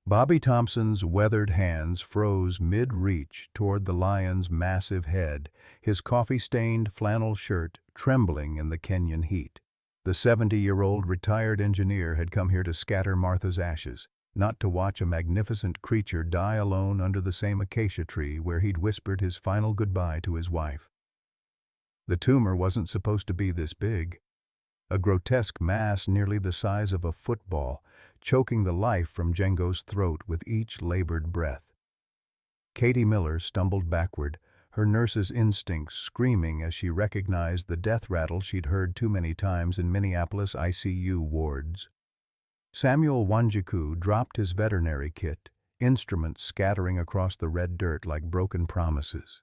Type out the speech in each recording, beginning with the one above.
Bobby Thompson's weathered hands froze mid-reach toward the lion's massive head, his coffee-stained flannel shirt trembling in the Kenyan heat. The 70-year-old retired engineer had come here to scatter Martha's ashes, not to watch a magnificent creature die alone under the same acacia tree where he'd whispered his final goodbye to his wife. The tumor wasn't supposed to be this big. A grotesque mass nearly the size of a football, choking the life from Django's throat with each labored breath. Katie Miller stumbled backward, her nurse's instincts screaming as she recognized the death rattle she'd heard too many times in Minneapolis ICU wards. Samuel Wanjiku dropped his veterinary kit, instruments scattering across the red dirt like broken promises.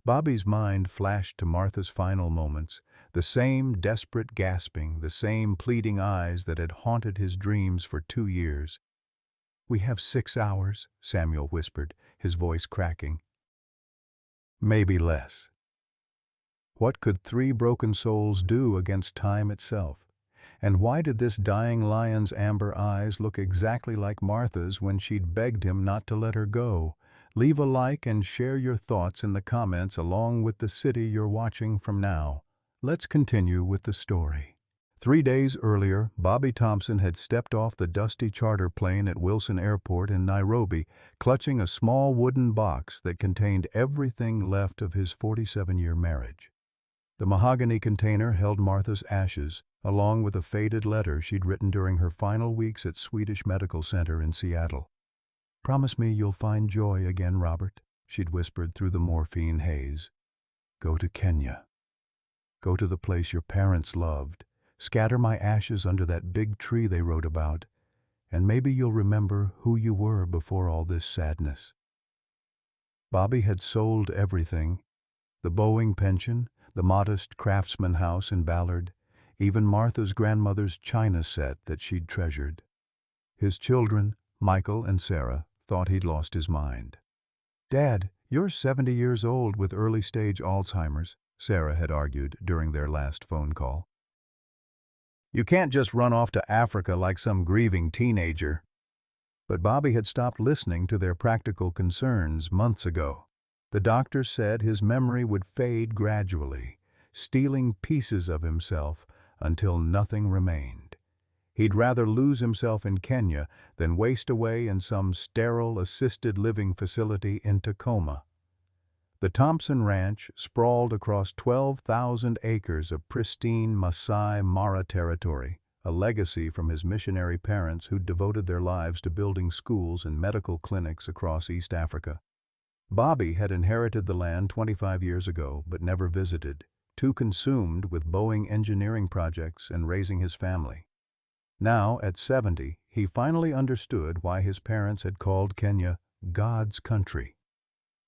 Bobby's mind flashed to Martha's final moments, the same desperate gasping, the same pleading eyes that had haunted his dreams for 2 years. "We have 6 hours," Samuel whispered, his voice cracking. Maybe less. What could 3 broken souls do against time itself? And why did this dying lion's amber eyes look exactly like Martha's when she'd begged him not to let her go? Leave a like and share your thoughts in the comments along with the city you're watching from now. Let's continue with the story. 3 days earlier, Bobby Thompson had stepped off the dusty charter plane at Wilson Airport in Nairobi, clutching a small wooden box that contained everything left of his 47-year marriage. The mahogany container held Martha's ashes, along with a faded letter she'd written during her final weeks at Swedish Medical Center in Seattle. "Promise me you'll find joy again, Robert," she'd whispered through the morphine haze. "Go to Kenya. Go to the place your parents loved. Scatter my ashes under that big tree they wrote about, and maybe you'll remember who you were before all this sadness." Bobby had sold everything: the Boeing pension, the modest craftsman house in Ballard, even Martha's grandmother's china set that she'd treasured. His children, Michael and Sarah, thought he'd lost his mind. "Dad, you're 70 years old with early-stage Alzheimer's," Sarah had argued during their last phone call. "You can't just run off to Africa like some grieving teenager." But Bobby had stopped listening to their practical concerns months ago. The doctor said his memory would fade gradually, stealing pieces of himself until nothing remained. He'd rather lose himself in Kenya than waste away in some sterile assisted living facility in Tacoma. The Thompson Ranch sprawled across 12,000 acres of pristine Masai Mara territory, a legacy from his missionary parents who'd devoted their lives to building schools and medical clinics across East Africa. Bobby had inherited the land 25 years ago but never visited, too consumed with Boeing engineering projects and raising his family. Now, at 70, he finally understood why his parents had called Kenya God's country.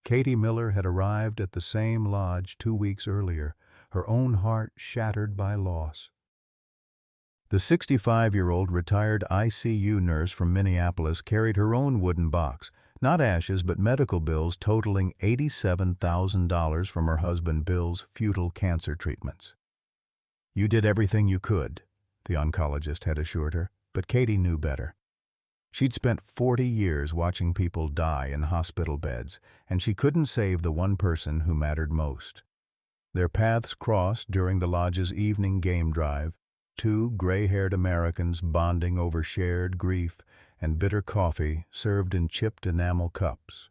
Katie Miller had arrived at the same lodge 2 weeks earlier, her own heart shattered by loss. The 65-year-old retired ICU nurse from Minneapolis carried her own wooden box, not ashes but medical bills totaling $87,000 from her husband Bill's futile cancer treatments. "You did everything you could," the oncologist had assured her, but Katie knew better. She'd spent 40 years watching people die in hospital beds, and she couldn't save the one person who mattered most. Their paths crossed during the lodge's evening game drive, 2 gray-haired Americans bonding over shared grief and bitter coffee served in chipped enamel cups.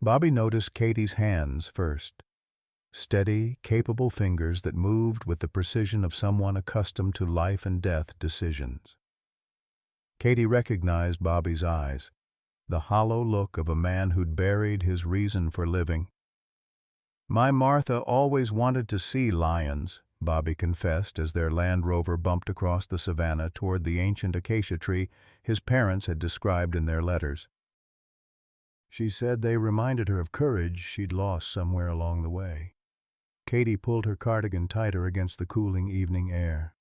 Bobby noticed Katie's hands first. Steady, capable fingers that moved with the precision of someone accustomed to life and death decisions. Katie recognized Bobby's eyes, the hollow look of a man who'd buried his reason for living. "My Martha always wanted to see lions," Bobby confessed as their Land Rover bumped across the savannah toward the ancient acacia tree his parents had described in their letters. "She said they reminded her of courage she'd lost somewhere along the way." Katie pulled her cardigan tighter against the cooling evening air.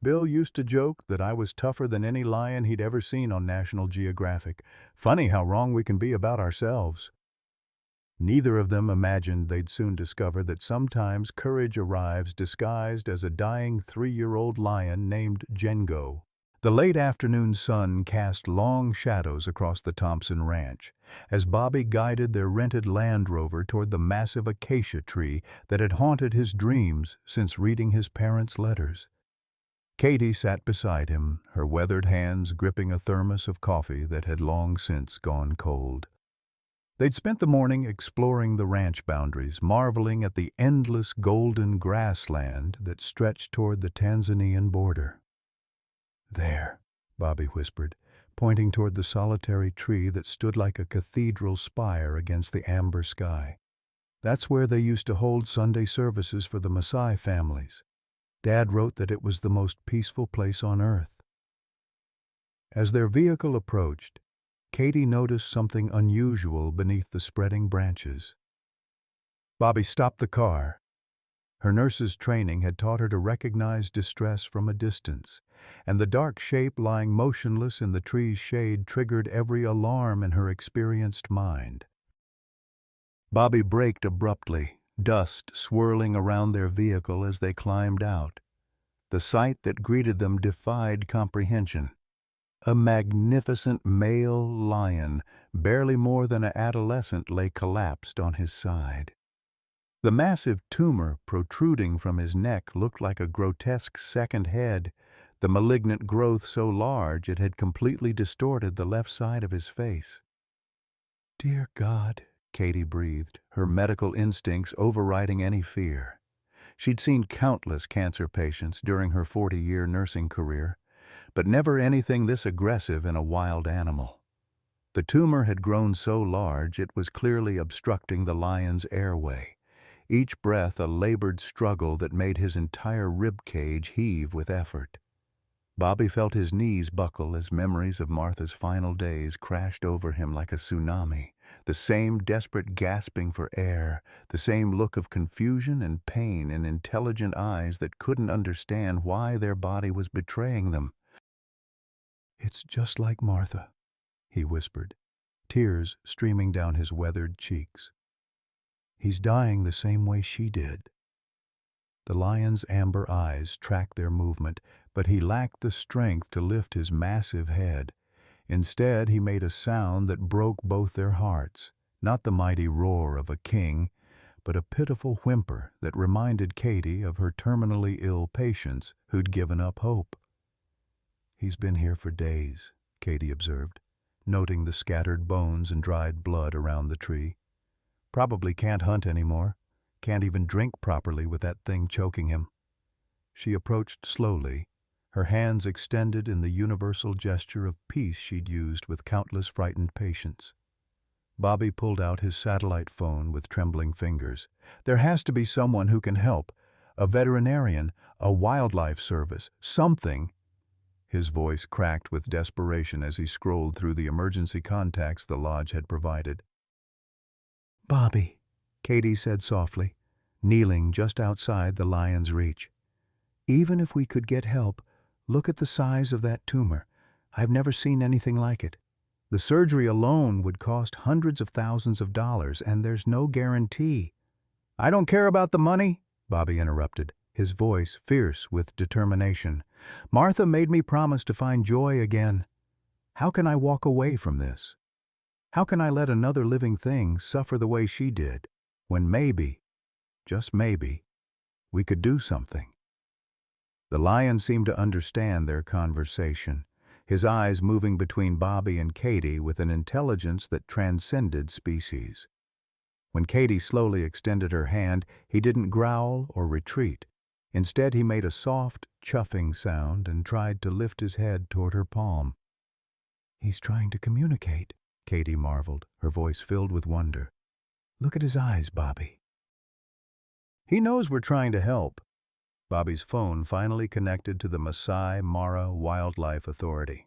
"Bill used to joke that I was tougher than any lion he'd ever seen on National Geographic. Funny how wrong we can be about ourselves." Neither of them imagined they'd soon discover that sometimes courage arrives disguised as a dying 3-year-old lion named Django. The late afternoon sun cast long shadows across the Thompson ranch as Bobby guided their rented Land Rover toward the massive acacia tree that had haunted his dreams since reading his parents' letters. Katie sat beside him, her weathered hands gripping a thermos of coffee that had long since gone cold. They'd spent the morning exploring the ranch boundaries, marveling at the endless golden grassland that stretched toward the Tanzanian border. "There," Bobby whispered, pointing toward the solitary tree that stood like a cathedral spire against the amber sky. "That's where they used to hold Sunday services for the Maasai families. Dad wrote that it was the most peaceful place on earth." As their vehicle approached, Katie noticed something unusual beneath the spreading branches. Bobby stopped the car. Her nurse's training had taught her to recognize distress from a distance, and the dark shape lying motionless in the tree's shade triggered every alarm in her experienced mind. Bobby braked abruptly, dust swirling around their vehicle as they climbed out. The sight that greeted them defied comprehension. A magnificent male lion, barely more than an adolescent, lay collapsed on his side. The massive tumor protruding from his neck looked like a grotesque second head, the malignant growth so large it had completely distorted the left side of his face. "Dear God," Katie breathed, her medical instincts overriding any fear. She'd seen countless cancer patients during her 40-year nursing career, but never anything this aggressive in a wild animal. The tumor had grown so large it was clearly obstructing the lion's airway, each breath a labored struggle that made his entire rib cage heave with effort. Bobby felt his knees buckle as memories of Martha's final days crashed over him like a tsunami, the same desperate gasping for air, the same look of confusion and pain in intelligent eyes that couldn't understand why their body was betraying them. "It's just like Martha," he whispered, tears streaming down his weathered cheeks. "He's dying the same way she did." The lion's amber eyes tracked their movement, but he lacked the strength to lift his massive head. Instead, he made a sound that broke both their hearts, not the mighty roar of a king, but a pitiful whimper that reminded Katie of her terminally ill patients who'd given up hope. "He's been here for days," Katie observed, noting the scattered bones and dried blood around the tree. "Probably can't hunt anymore. Can't even drink properly with that thing choking him." She approached slowly, her hands extended in the universal gesture of peace she'd used with countless frightened patients. Bobby pulled out his satellite phone with trembling fingers. "There has to be someone who can help. A veterinarian, a wildlife service, something." His voice cracked with desperation as he scrolled through the emergency contacts the lodge had provided. "Bobby," Katie said softly, kneeling just outside the lion's reach. "Even if we could get help, look at the size of that tumor. I've never seen anything like it. The surgery alone would cost hundreds of thousands of dollars, and there's no guarantee." "I don't care about the money," Bobby interrupted, his voice fierce with determination. "Martha made me promise to find joy again. How can I walk away from this? How can I let another living thing suffer the way she did, when maybe, just maybe, we could do something?" The lion seemed to understand their conversation, his eyes moving between Bobby and Katie with an intelligence that transcended species. When Katie slowly extended her hand, he didn't growl or retreat. Instead, he made a soft, chuffing sound and tried to lift his head toward her palm. "He's trying to communicate," Katie marveled, her voice filled with wonder. "Look at his eyes, Bobby." "He knows we're trying to help." Bobby's phone finally connected to the Maasai Mara Wildlife Authority.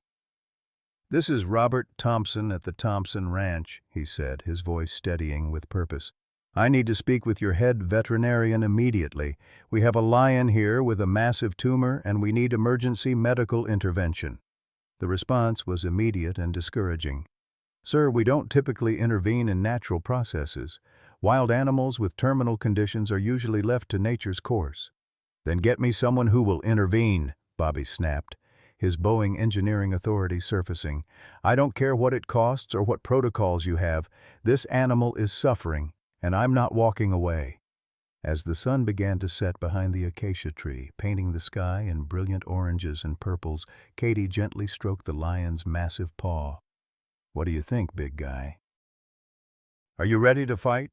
"This is Robert Thompson at the Thompson Ranch," he said, his voice steadying with purpose. "I need to speak with your head veterinarian immediately. We have a lion here with a massive tumor, and we need emergency medical intervention." The response was immediate and discouraging. "Sir, we don't typically intervene in natural processes. Wild animals with terminal conditions are usually left to nature's course." "Then get me someone who will intervene," Bobby snapped, his Boeing engineering authority surfacing. "I don't care what it costs or what protocols you have. This animal is suffering, and I'm not walking away." As the sun began to set behind the acacia tree, painting the sky in brilliant oranges and purples, Katie gently stroked the lion's massive paw. "What do you think, big guy? Are you ready to fight?"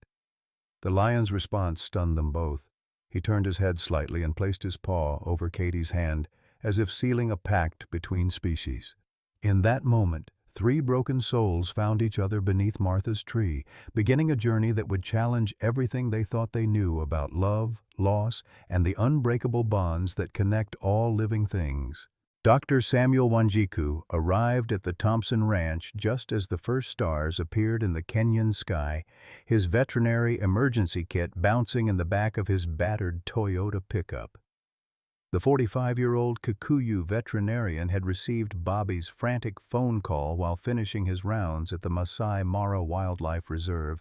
The lion's response stunned them both. He turned his head slightly and placed his paw over Katie's hand, as if sealing a pact between species. In that moment, three broken souls found each other beneath Martha's tree, beginning a journey that would challenge everything they thought they knew about love, loss, and the unbreakable bonds that connect all living things. Dr. Samuel Wanjiku arrived at the Thompson Ranch just as the first stars appeared in the Kenyan sky, his veterinary emergency kit bouncing in the back of his battered Toyota pickup. The 45-year-old Kikuyu veterinarian had received Bobby's frantic phone call while finishing his rounds at the Masai Mara Wildlife Reserve,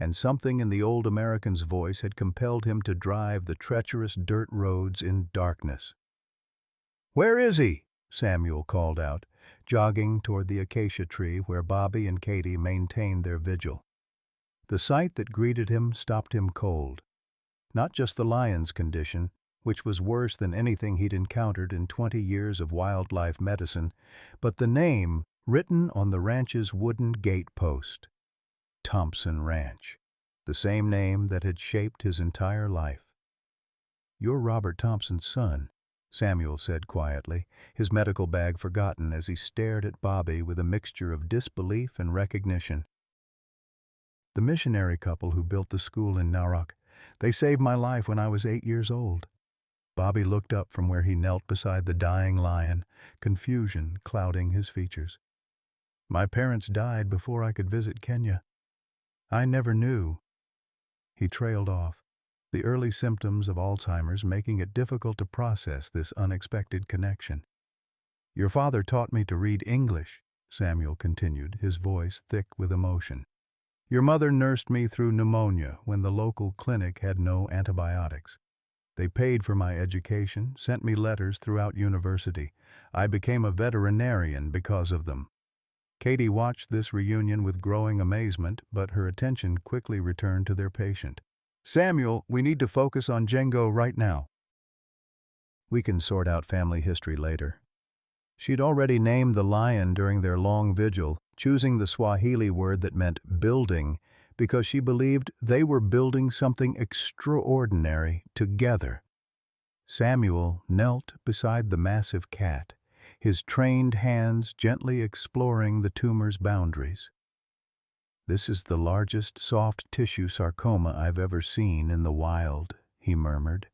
and something in the old American's voice had compelled him to drive the treacherous dirt roads in darkness. "Where is he?" Samuel called out, jogging toward the acacia tree where Bobby and Katie maintained their vigil. The sight that greeted him stopped him cold. Not just the lion's condition, which was worse than anything he'd encountered in 20 years of wildlife medicine, but the name written on the ranch's wooden gate post. Thompson Ranch, the same name that had shaped his entire life. "You're Robert Thompson's son," Samuel said quietly, his medical bag forgotten as he stared at Bobby with a mixture of disbelief and recognition. "The missionary couple who built the school in Narok, they saved my life when I was 8 years old." Bobby looked up from where he knelt beside the dying lion, confusion clouding his features. "My parents died before I could visit Kenya. I never knew." He trailed off, the early symptoms of Alzheimer's making it difficult to process this unexpected connection. "Your father taught me to read English," Samuel continued, his voice thick with emotion. "Your mother nursed me through pneumonia when the local clinic had no antibiotics. They paid for my education, sent me letters throughout university. I became a veterinarian because of them." Katie watched this reunion with growing amazement, but her attention quickly returned to their patient. "Samuel, we need to focus on Django right now." "We can sort out family history later." She'd already named the lion during their long vigil, choosing the Swahili word that meant building, because she believed they were building something extraordinary together. Samuel knelt beside the massive cat, his trained hands gently exploring the tumor's boundaries. "This is the largest soft tissue sarcoma I've ever seen in the wild," he murmured,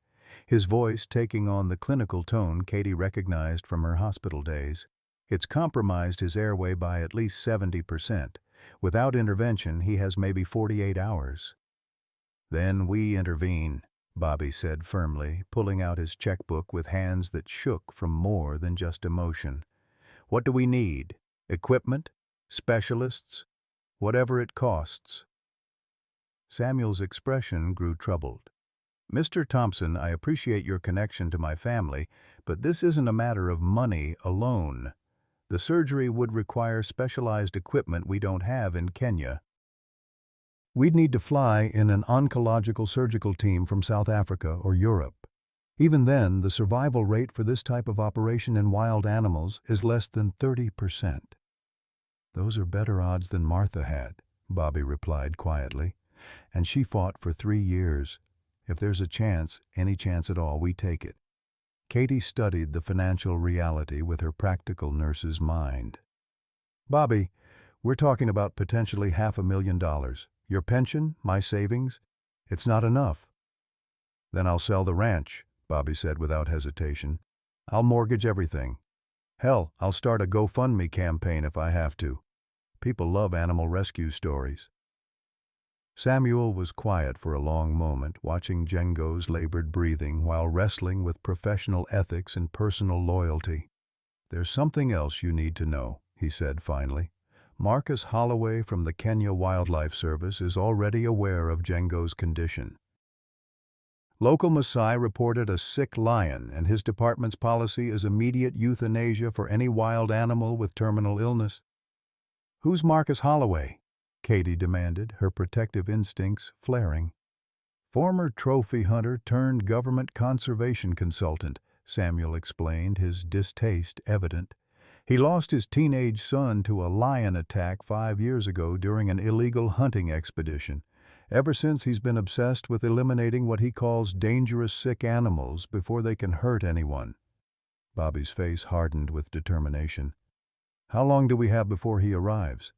his voice taking on the clinical tone Katie recognized from her hospital days. "It's compromised his airway by at least 70%. Without intervention, he has maybe 48 hours. "Then we intervene," Bobby said firmly, pulling out his checkbook with hands that shook from more than just emotion. "What do we need? Equipment? Specialists? Whatever it costs." Samuel's expression grew troubled. "Mr. Thompson, I appreciate your connection to my family, but this isn't a matter of money alone. The surgery would require specialized equipment we don't have in Kenya. We'd need to fly in an oncological surgical team from South Africa or Europe. Even then, the survival rate for this type of operation in wild animals is less than 30%. "Those are better odds than Martha had," Bobby replied quietly. "And she fought for 3 years. If there's a chance, any chance at all, we take it." Katie studied the financial reality with her practical nurse's mind. "Bobby, we're talking about potentially $500,000. Your pension, my savings, it's not enough." "Then I'll sell the ranch," Bobby said without hesitation. "I'll mortgage everything. Hell, I'll start a GoFundMe campaign if I have to. People love animal rescue stories." Samuel was quiet for a long moment, watching Django's labored breathing while wrestling with professional ethics and personal loyalty. "There's something else you need to know," he said finally. "Marcus Holloway from the Kenya Wildlife Service is already aware of Django's condition." Local Maasai reported a sick lion, and his department's policy is immediate euthanasia for any wild animal with terminal illness. "Who's Marcus Holloway?" Katie demanded, her protective instincts flaring. "Former trophy hunter turned government conservation consultant," Samuel explained, his distaste evident. "He lost his teenage son to a lion attack 5 years ago during an illegal hunting expedition. Ever since, he's been obsessed with eliminating what he calls dangerous sick animals before they can hurt anyone." Bobby's face hardened with determination. "How long do we have before he arrives?"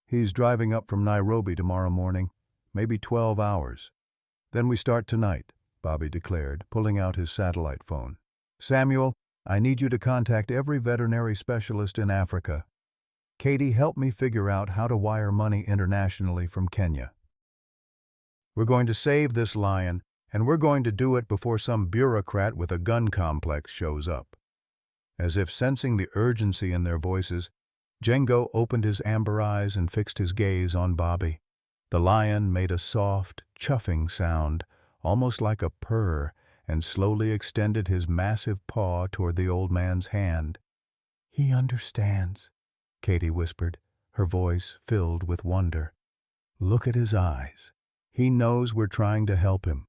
"He's driving up from Nairobi tomorrow morning. Maybe 12 hours. Then we start tonight," Bobby declared, pulling out his satellite phone. "Samuel, I need you to contact every veterinary specialist in Africa. Katie, help me figure out how to wire money internationally from Kenya. We're going to save this lion, and we're going to do it before some bureaucrat with a gun complex shows up." As if sensing the urgency in their voices, Django opened his amber eyes and fixed his gaze on Bobby. The lion made a soft, chuffing sound, almost like a purr, and slowly extended his massive paw toward the old man's hand. "He understands," Katie whispered, her voice filled with wonder. "Look at his eyes. He knows we're trying to help him."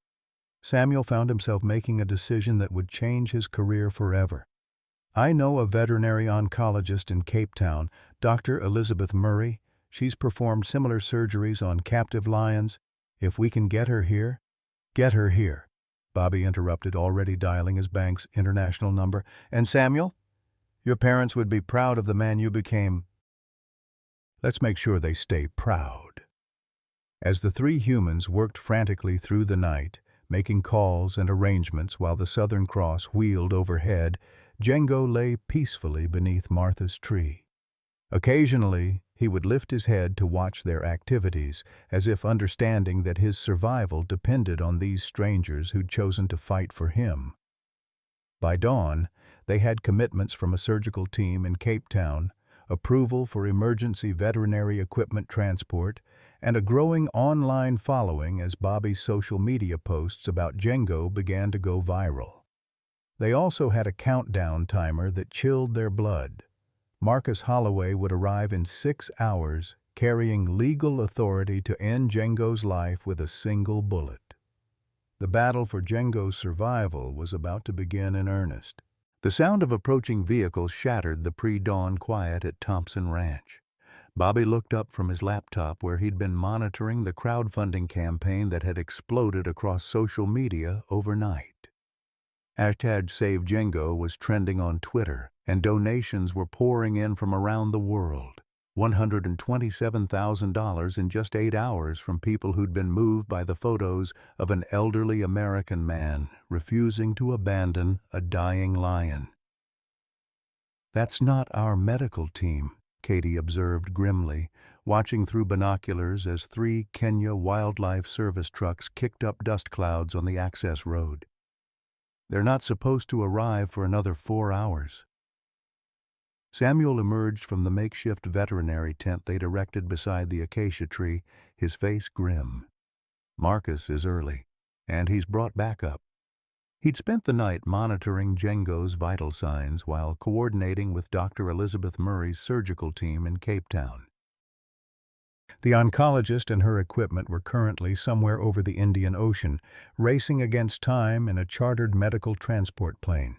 Samuel found himself making a decision that would change his career forever. "I know a veterinary oncologist in Cape Town, Dr. Elizabeth Murray. She's performed similar surgeries on captive lions. If we can get her here—" "Get her here," Bobby interrupted, already dialing his bank's international number. "And Samuel, your parents would be proud of the man you became." "Let's make sure they stay proud." As the three humans worked frantically through the night, making calls and arrangements while the Southern Cross wheeled overhead, Django lay peacefully beneath Martha's tree. Occasionally, he would lift his head to watch their activities, as if understanding that his survival depended on these strangers who'd chosen to fight for him. By dawn, they had commitments from a surgical team in Cape Town, approval for emergency veterinary equipment transport, and a growing online following as Bobby's social media posts about Django began to go viral. They also had a countdown timer that chilled their blood. Marcus Holloway would arrive in 6 hours, carrying legal authority to end Django's life with a single bullet. The battle for Django's survival was about to begin in earnest. The sound of approaching vehicles shattered the pre-dawn quiet at Thompson Ranch. Bobby looked up from his laptop where he'd been monitoring the crowdfunding campaign that had exploded across social media overnight. #SaveDjango was trending on Twitter, and donations were pouring in from around the world. $127,000 in just 8 hours from people who'd been moved by the photos of an elderly American man refusing to abandon a dying lion. "That's not our medical team," Katie observed grimly, watching through binoculars as 3 Kenya Wildlife Service trucks kicked up dust clouds on the access road. "They're not supposed to arrive for another 4 hours. Samuel emerged from the makeshift veterinary tent they'd erected beside the acacia tree, his face grim. "Marcus is early, and he's brought backup." He'd spent the night monitoring Django's vital signs while coordinating with Dr. Elizabeth Murray's surgical team in Cape Town. The oncologist and her equipment were currently somewhere over the Indian Ocean, racing against time in a chartered medical transport plane.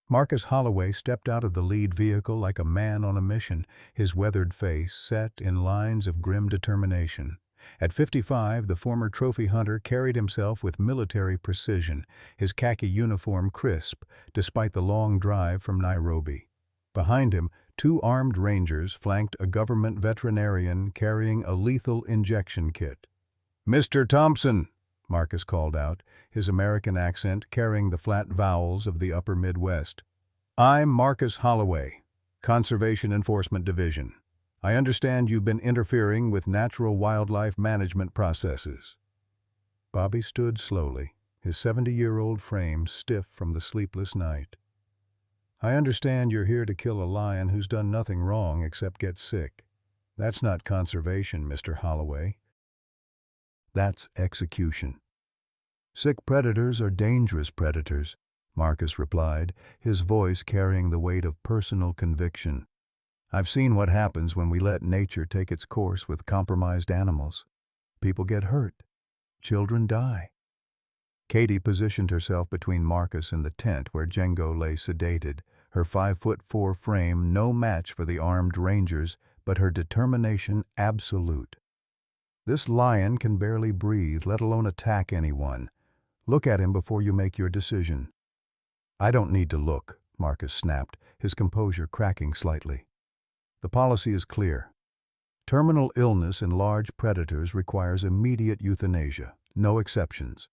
Marcus Holloway stepped out of the lead vehicle like a man on a mission, his weathered face set in lines of grim determination. At 55, the former trophy hunter carried himself with military precision, his khaki uniform crisp, despite the long drive from Nairobi. Behind him, 2 armed rangers flanked a government veterinarian carrying a lethal injection kit. "Mr. Thompson," Marcus called out, his American accent carrying the flat vowels of the upper Midwest. "I'm Marcus Holloway, Conservation Enforcement Division. I understand you've been interfering with natural wildlife management processes." Bobby stood slowly, his 70-year-old frame stiff from the sleepless night. "I understand you're here to kill a lion who's done nothing wrong except get sick. That's not conservation, Mr. Holloway. That's execution." Sick predators are dangerous predators, Marcus replied, his voice carrying the weight of personal conviction. I've seen what happens when we let nature take its course with compromised animals. People get hurt. Children die. Katie positioned herself between Marcus and the tent where Django lay sedated, her 5'4" frame no match for the armed rangers, but her determination absolute. This lion can barely breathe, let alone attack anyone. Look at him before you make your decision. I don't need to look, Marcus snapped, his composure cracking slightly. The policy is clear. Terminal illness in large predators requires immediate euthanasia, no exceptions.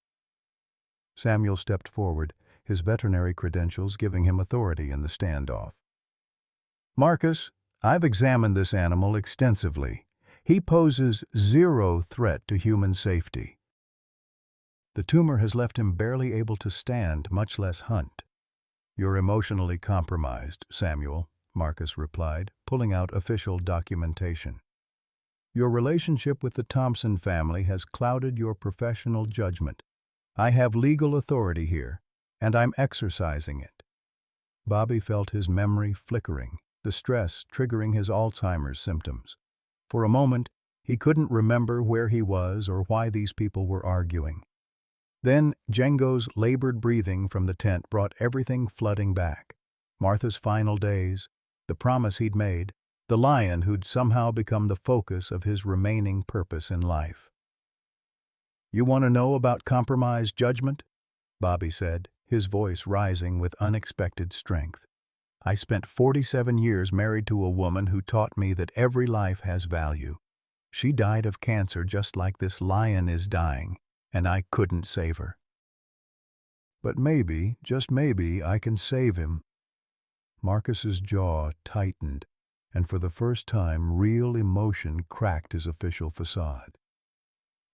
Samuel stepped forward, his veterinary credentials giving him authority in the standoff. Marcus, I've examined this animal extensively. He poses zero threat to human safety. The tumor has left him barely able to stand, much less hunt. You're emotionally compromised, Samuel, Marcus replied, pulling out official documentation. Your relationship with the Thompson family has clouded your professional judgment. I have legal authority here, and I'm exercising it. Bobby felt his memory flickering, the stress triggering his Alzheimer's symptoms. For a moment, he couldn't remember where he was or why these people were arguing. Then, Django's labored breathing from the tent brought everything flooding back. Martha's final days, the promise he'd made, the lion who'd somehow become the focus of his remaining purpose in life. You want to know about compromised judgment? Bobby said, his voice rising with unexpected strength. I spent 47 years married to a woman who taught me that every life has value. She died of cancer just like this lion is dying, and I couldn't save her. But maybe, just maybe, I can save him. Marcus's jaw tightened, and for the first time real emotion cracked his official facade.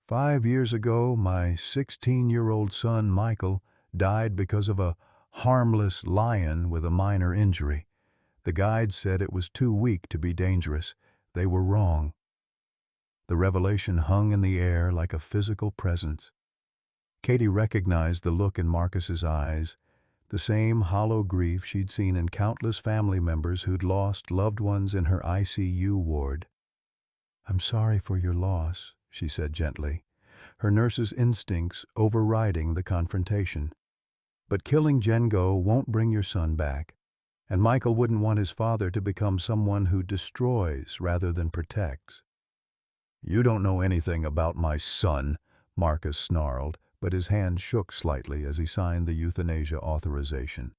5 years ago, my 16-year-old son, Michael, died because of a harmless lion with a minor injury. The guides said it was too weak to be dangerous. They were wrong. The revelation hung in the air like a physical presence. Katie recognized the look in Marcus's eyes, the same hollow grief she'd seen in countless family members who'd lost loved ones in her ICU ward. I'm sorry for your loss, she said gently, her nurse's instincts overriding the confrontation. But killing Django won't bring your son back, and Michael wouldn't want his father to become someone who destroys rather than protects. You don't know anything about my son, Marcus snarled, but his hand shook slightly as he signed the euthanasia authorization.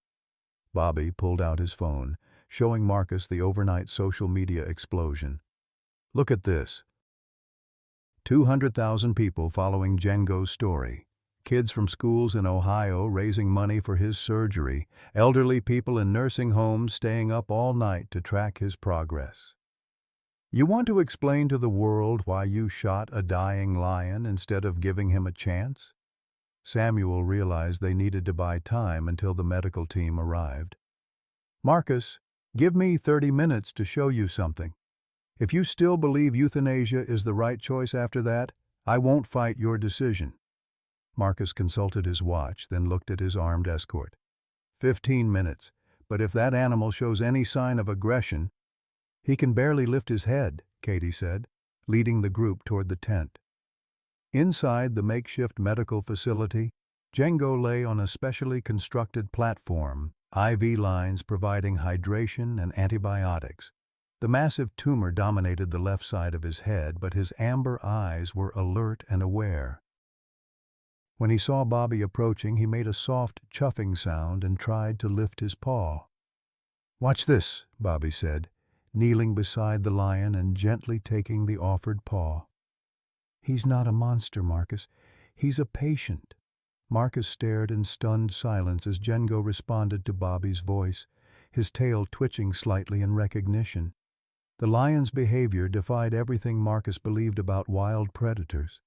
Bobby pulled out his phone, showing Marcus the overnight social media explosion. Look at this. 200,000 people following Django's story. Kids from schools in Ohio raising money for his surgery. Elderly people in nursing homes staying up all night to track his progress. You want to explain to the world why you shot a dying lion instead of giving him a chance? Samuel realized they needed to buy time until the medical team arrived. Marcus, give me 30 minutes to show you something. If you still believe euthanasia is the right choice after that, I won't fight your decision. Marcus consulted his watch, then looked at his armed escort. 15 minutes, but if that animal shows any sign of aggression— He can barely lift his head, Katie said, leading the group toward the tent. Inside the makeshift medical facility, Django lay on a specially constructed platform, IV lines providing hydration and antibiotics. The massive tumor dominated the left side of his head, but his amber eyes were alert and aware. When he saw Bobby approaching, he made a soft, chuffing sound and tried to lift his paw. Watch this, Bobby said, kneeling beside the lion and gently taking the offered paw. He's not a monster, Marcus. He's a patient. Marcus stared in stunned silence as Django responded to Bobby's voice, his tail twitching slightly in recognition. The lion's behavior defied everything Marcus believed about wild predators.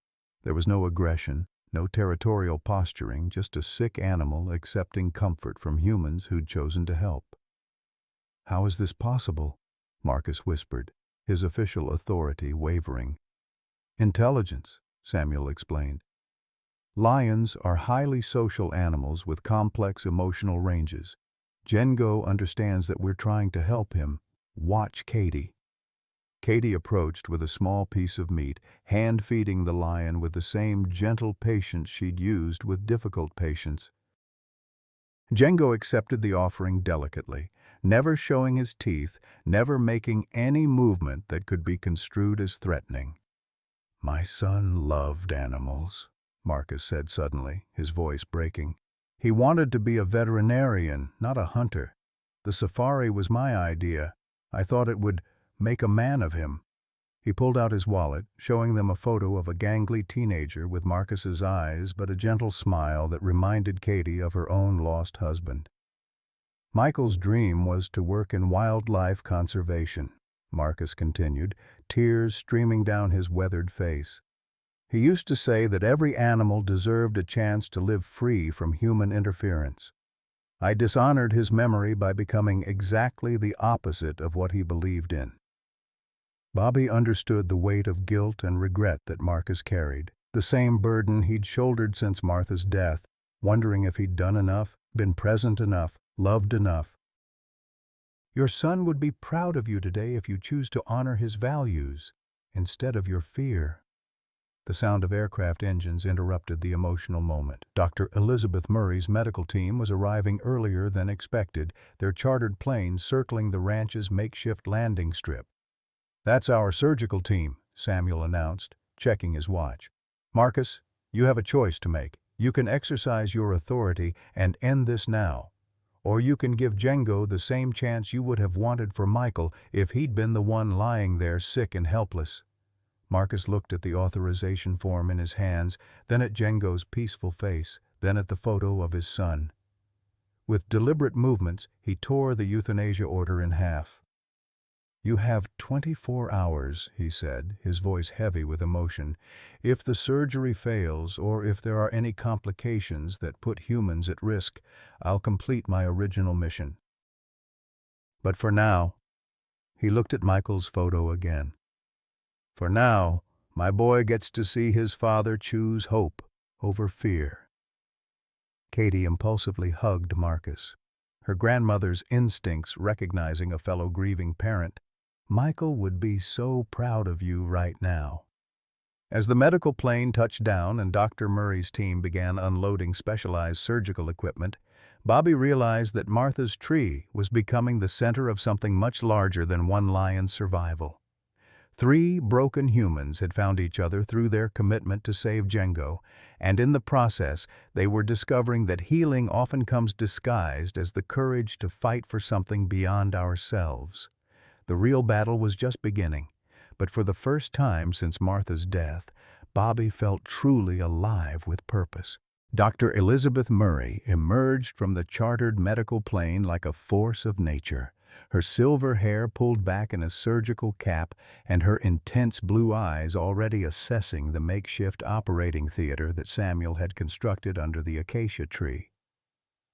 There was no aggression, no territorial posturing, just a sick animal accepting comfort from humans who'd chosen to help. How is this possible? Marcus whispered, his official authority wavering. Intelligence, Samuel explained. Lions are highly social animals with complex emotional ranges. Django understands that we're trying to help him. Watch Katie. Katie approached with a small piece of meat, hand-feeding the lion with the same gentle patience she'd used with difficult patients. Django accepted the offering delicately, never showing his teeth, never making any movement that could be construed as threatening. "My son loved animals," Marcus said suddenly, his voice breaking. "He wanted to be a veterinarian, not a hunter. The safari was my idea. I thought it would make a man of him." He pulled out his wallet, showing them a photo of a gangly teenager with Marcus's eyes but a gentle smile that reminded Katie of her own lost husband. Michael's dream was to work in wildlife conservation, Marcus continued, tears streaming down his weathered face. He used to say that every animal deserved a chance to live free from human interference. I dishonored his memory by becoming exactly the opposite of what he believed in. Bobby understood the weight of guilt and regret that Marcus carried, the same burden he'd shouldered since Martha's death, wondering if he'd done enough, been present enough, loved enough. "Your son would be proud of you today if you choose to honor his values, instead of your fear." The sound of aircraft engines interrupted the emotional moment. Dr. Elizabeth Murray's medical team was arriving earlier than expected, their chartered plane circling the ranch's makeshift landing strip. "That's our surgical team," Samuel announced, checking his watch. "Marcus, you have a choice to make. You can exercise your authority and end this now. Or you can give Django the same chance you would have wanted for Michael if he'd been the one lying there sick and helpless." Marcus looked at the authorization form in his hands, then at Django's peaceful face, then at the photo of his son. With deliberate movements, he tore the euthanasia order in half. "You have 24 hours, he said, his voice heavy with emotion. "If the surgery fails, or if there are any complications that put humans at risk, I'll complete my original mission. But for now," he looked at Michael's photo again. "For now, my boy gets to see his father choose hope over fear." Katie impulsively hugged Marcus, her grandmother's instincts recognizing a fellow grieving parent. "Michael would be so proud of you right now." As the medical plane touched down and Dr. Murray's team began unloading specialized surgical equipment, Bobby realized that Martha's tree was becoming the center of something much larger than one lion's survival. 3 broken humans had found each other through their commitment to save Django, and in the process they were discovering that healing often comes disguised as the courage to fight for something beyond ourselves. The real battle was just beginning, but for the first time since Martha's death, Bobby felt truly alive with purpose. Dr. Elizabeth Murray emerged from the chartered medical plane like a force of nature, her silver hair pulled back in a surgical cap and her intense blue eyes already assessing the makeshift operating theater that Samuel had constructed under the acacia tree.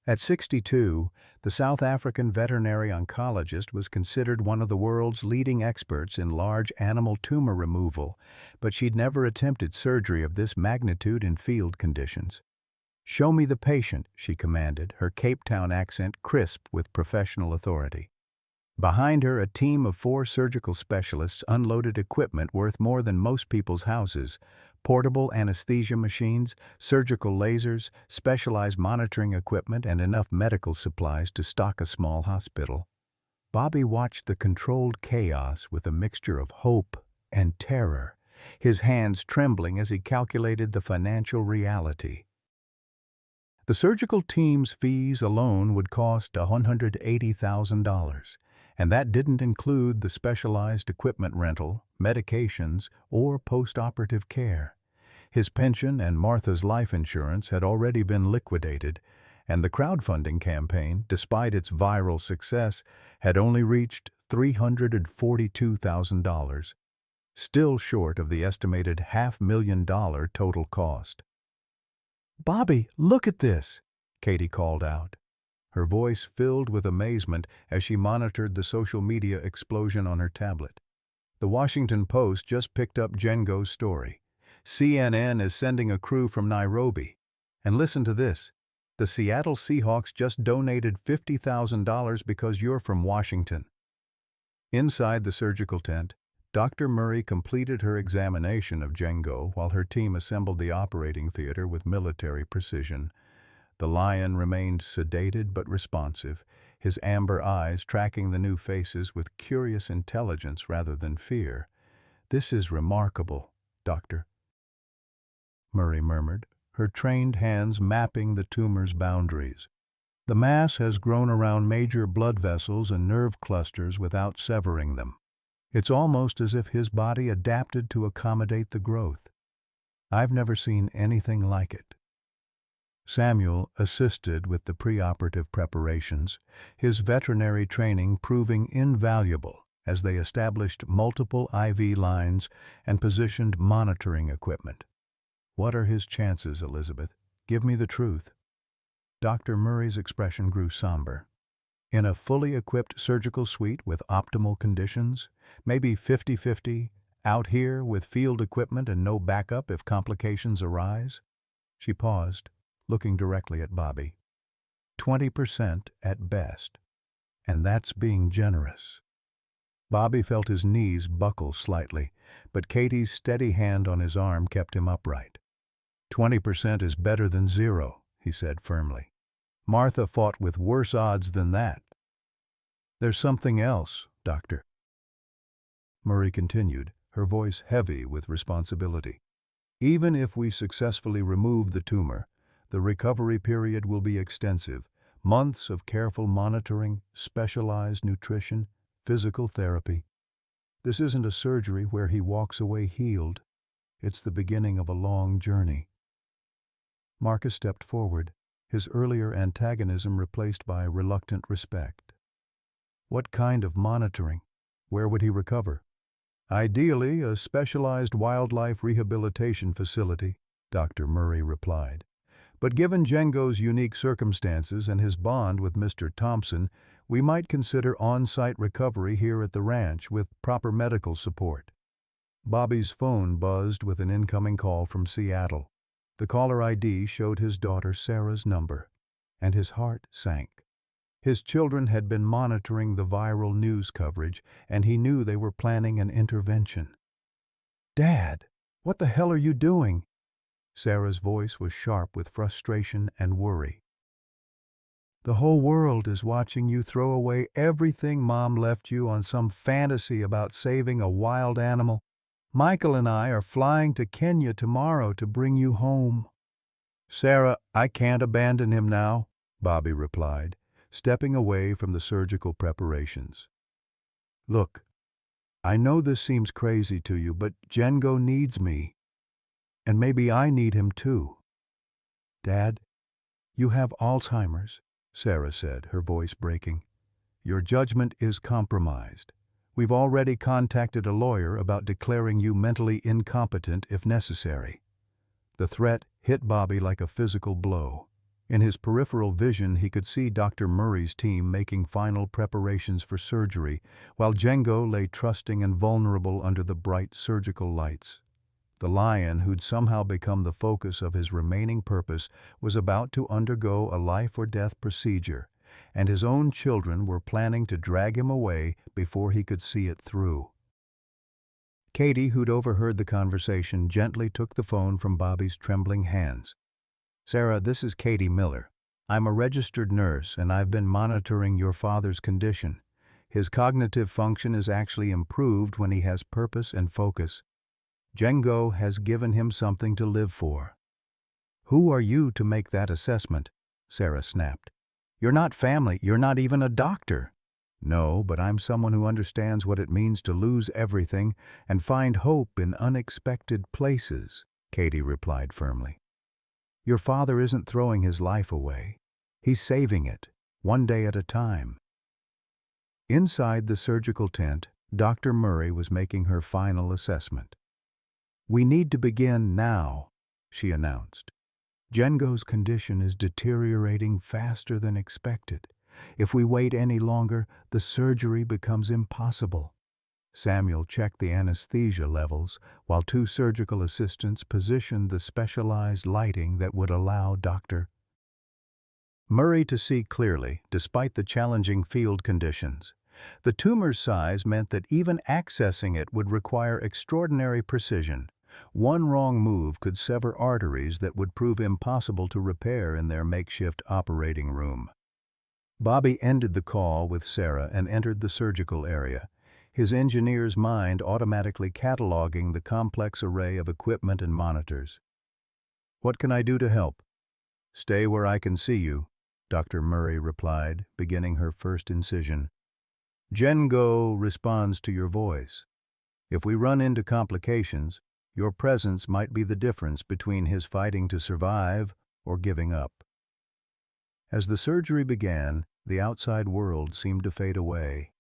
At 62, the South African veterinary oncologist was considered one of the world's leading experts in large animal tumor removal, but she'd never attempted surgery of this magnitude in field conditions. "Show me the patient," she commanded, her Cape Town accent crisp with professional authority. Behind her, a team of 4 surgical specialists unloaded equipment worth more than most people's houses: portable anesthesia machines, surgical lasers, specialized monitoring equipment, and enough medical supplies to stock a small hospital. Bobby watched the controlled chaos with a mixture of hope and terror, his hands trembling as he calculated the financial reality. The surgical team's fees alone would cost $180,000, and that didn't include the specialized equipment rental, medications, or post-operative care. His pension and Martha's life insurance had already been liquidated, and the crowdfunding campaign, despite its viral success, had only reached $342,000, still short of the estimated $500,000 total cost. "Bobby, look at this!" Katie called out. Her voice filled with amazement as she monitored the social media explosion on her tablet. The Washington Post just picked up Django's story. CNN is sending a crew from Nairobi. And listen to this. The Seattle Seahawks just donated $50,000 because you're from Washington. Inside the surgical tent, Dr. Murray completed her examination of Django while her team assembled the operating theater with military precision. The lion remained sedated but responsive, his amber eyes tracking the new faces with curious intelligence rather than fear. "This is remarkable, Doctor," Murray murmured, her trained hands mapping the tumor's boundaries. "The mass has grown around major blood vessels and nerve clusters without severing them. It's almost as if his body adapted to accommodate the growth. I've never seen anything like it." Samuel assisted with the preoperative preparations, his veterinary training proving invaluable as they established multiple IV lines and positioned monitoring equipment. "What are his chances, Elizabeth? Give me the truth." Dr. Murray's expression grew somber. "In a fully equipped surgical suite with optimal conditions, maybe 50-50, out here with field equipment and no backup if complications arise?" She paused, looking directly at Bobby. 20% at best. And that's being generous." Bobby felt his knees buckle slightly, but Katie's steady hand on his arm kept him upright. 20% is better than 0, he said firmly. "Martha fought with worse odds than that." "There's something else, Doctor," Murray continued, her voice heavy with responsibility. "Even if we successfully remove the tumor, the recovery period will be extensive. Months of careful monitoring, specialized nutrition, physical therapy. This isn't a surgery where he walks away healed. It's the beginning of a long journey." Marcus stepped forward, his earlier antagonism replaced by reluctant respect. "What kind of monitoring? Where would he recover?" "Ideally, a specialized wildlife rehabilitation facility," Dr. Murray replied. "But given Django's unique circumstances and his bond with Mr. Thompson, we might consider on-site recovery here at the ranch with proper medical support." Bobby's phone buzzed with an incoming call from Seattle. The caller ID showed his daughter Sarah's number, and his heart sank. His children had been monitoring the viral news coverage, and he knew they were planning an intervention. "Dad, what the hell are you doing?" Sarah's voice was sharp with frustration and worry. "The whole world is watching you throw away everything Mom left you on some fantasy about saving a wild animal. Michael and I are flying to Kenya tomorrow to bring you home." "Sarah, I can't abandon him now," Bobby replied, stepping away from the surgical preparations. "Look, I know this seems crazy to you, but Django needs me. And maybe I need him too." "Dad, you have Alzheimer's," Sarah said, her voice breaking. "Your judgment is compromised. We've already contacted a lawyer about declaring you mentally incompetent if necessary." The threat hit Bobby like a physical blow. In his peripheral vision, he could see Dr. Murray's team making final preparations for surgery, while Django lay trusting and vulnerable under the bright surgical lights. The lion, who'd somehow become the focus of his remaining purpose, was about to undergo a life-or-death procedure, and his own children were planning to drag him away before he could see it through. Katie, who'd overheard the conversation, gently took the phone from Bobby's trembling hands. "Sarah, this is Katie Miller. I'm a registered nurse, and I've been monitoring your father's condition. His cognitive function is actually improved when he has purpose and focus. Django has given him something to live for." "Who are you to make that assessment?" Sarah snapped. "You're not family. You're not even a doctor." "No, but I'm someone who understands what it means to lose everything and find hope in unexpected places," Katie replied firmly. "Your father isn't throwing his life away. He's saving it, one day at a time." Inside the surgical tent, Dr. Murray was making her final assessment. "We need to begin now," she announced. "Django's condition is deteriorating faster than expected. If we wait any longer, the surgery becomes impossible." Samuel checked the anesthesia levels, while two surgical assistants positioned the specialized lighting that would allow Dr. Murray to see clearly, despite the challenging field conditions. The tumor's size meant that even accessing it would require extraordinary precision. One wrong move could sever arteries that would prove impossible to repair in their makeshift operating room. Bobby ended the call with Sarah and entered the surgical area, his engineer's mind automatically cataloging the complex array of equipment and monitors. "What can I do to help?" "Stay where I can see you," Dr. Murray replied, beginning her first incision. "Django responds to your voice. If we run into complications, your presence might be the difference between his fighting to survive or giving up." As the surgery began, the outside world seemed to fade away.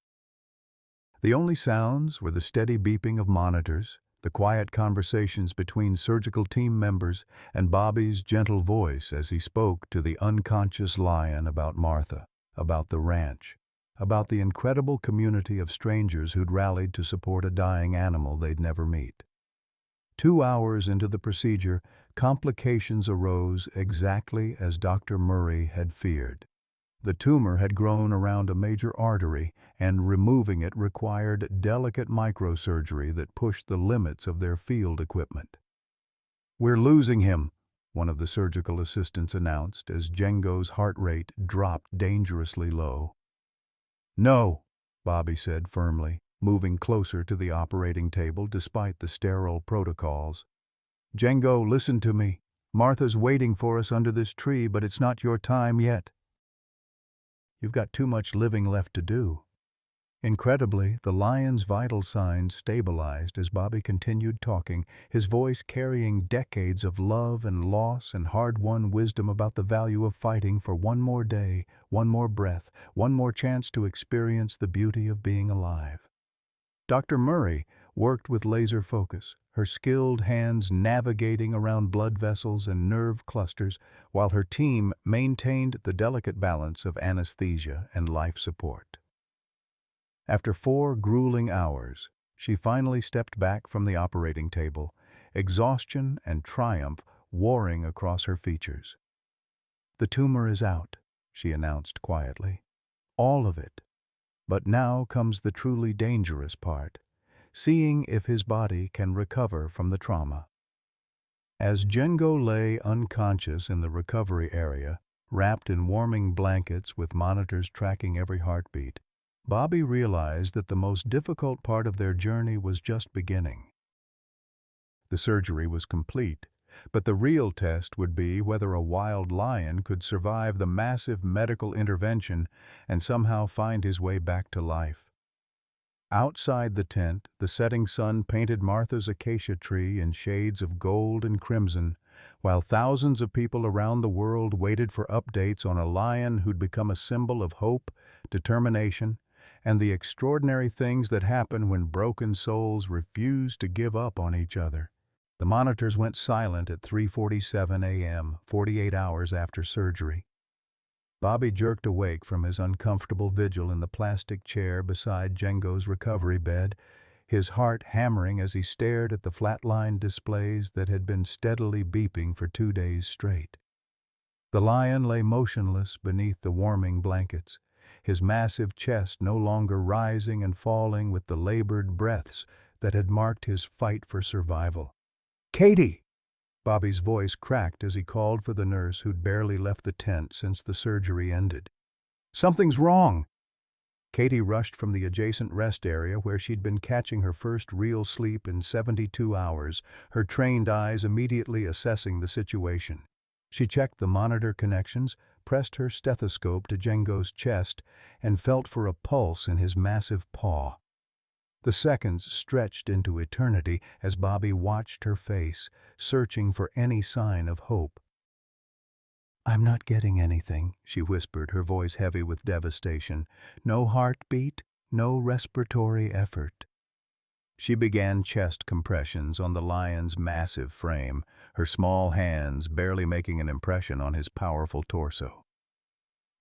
The only sounds were the steady beeping of monitors, the quiet conversations between surgical team members, and Bobby's gentle voice as he spoke to the unconscious lion about Martha, about the ranch, about the incredible community of strangers who'd rallied to support a dying animal they'd never meet. 2 hours into the procedure, complications arose exactly as Dr. Murray had feared. The tumor had grown around a major artery, and removing it required delicate microsurgery that pushed the limits of their field equipment. "We're losing him," one of the surgical assistants announced as Django's heart rate dropped dangerously low. "No," Bobby said firmly, moving closer to the operating table despite the sterile protocols. "Django, listen to me. Martha's waiting for us under this tree, but it's not your time yet. You've got too much living left to do." Incredibly, the lion's vital signs stabilized as Bobby continued talking, his voice carrying decades of love and loss and hard-won wisdom about the value of fighting for one more day, one more breath, one more chance to experience the beauty of being alive. Dr. Murray worked with laser focus, her skilled hands navigating around blood vessels and nerve clusters, while her team maintained the delicate balance of anesthesia and life support. After 4 grueling hours, she finally stepped back from the operating table, exhaustion and triumph warring across her features. "The tumor is out," she announced quietly. "All of it. But now comes the truly dangerous part, seeing if his body can recover from the trauma." As Django lay unconscious in the recovery area, wrapped in warming blankets with monitors tracking every heartbeat, Bobby realized that the most difficult part of their journey was just beginning. The surgery was complete, but the real test would be whether a wild lion could survive the massive medical intervention and somehow find his way back to life. Outside the tent, the setting sun painted Martha's acacia tree in shades of gold and crimson, while thousands of people around the world waited for updates on a lion who'd become a symbol of hope, determination, and the extraordinary things that happen when broken souls refuse to give up on each other. The monitors went silent at 3:47 a.m., 48 hours after surgery. Bobby jerked awake from his uncomfortable vigil in the plastic chair beside Django's recovery bed, his heart hammering as he stared at the flatline displays that had been steadily beeping for 2 days straight. The lion lay motionless beneath the warming blankets, his massive chest no longer rising and falling with the labored breaths that had marked his fight for survival. "Katie!" Bobby's voice cracked as he called for the nurse who'd barely left the tent since the surgery ended. "Something's wrong!" Katie rushed from the adjacent rest area where she'd been catching her first real sleep in 72 hours, her trained eyes immediately assessing the situation. She checked the monitor connections, pressed her stethoscope to Django's chest, and felt for a pulse in his massive paw. The seconds stretched into eternity as Bobby watched her face, searching for any sign of hope. "I'm not getting anything," she whispered, her voice heavy with devastation. "No heartbeat, no respiratory effort." She began chest compressions on the lion's massive frame, her small hands barely making an impression on his powerful torso.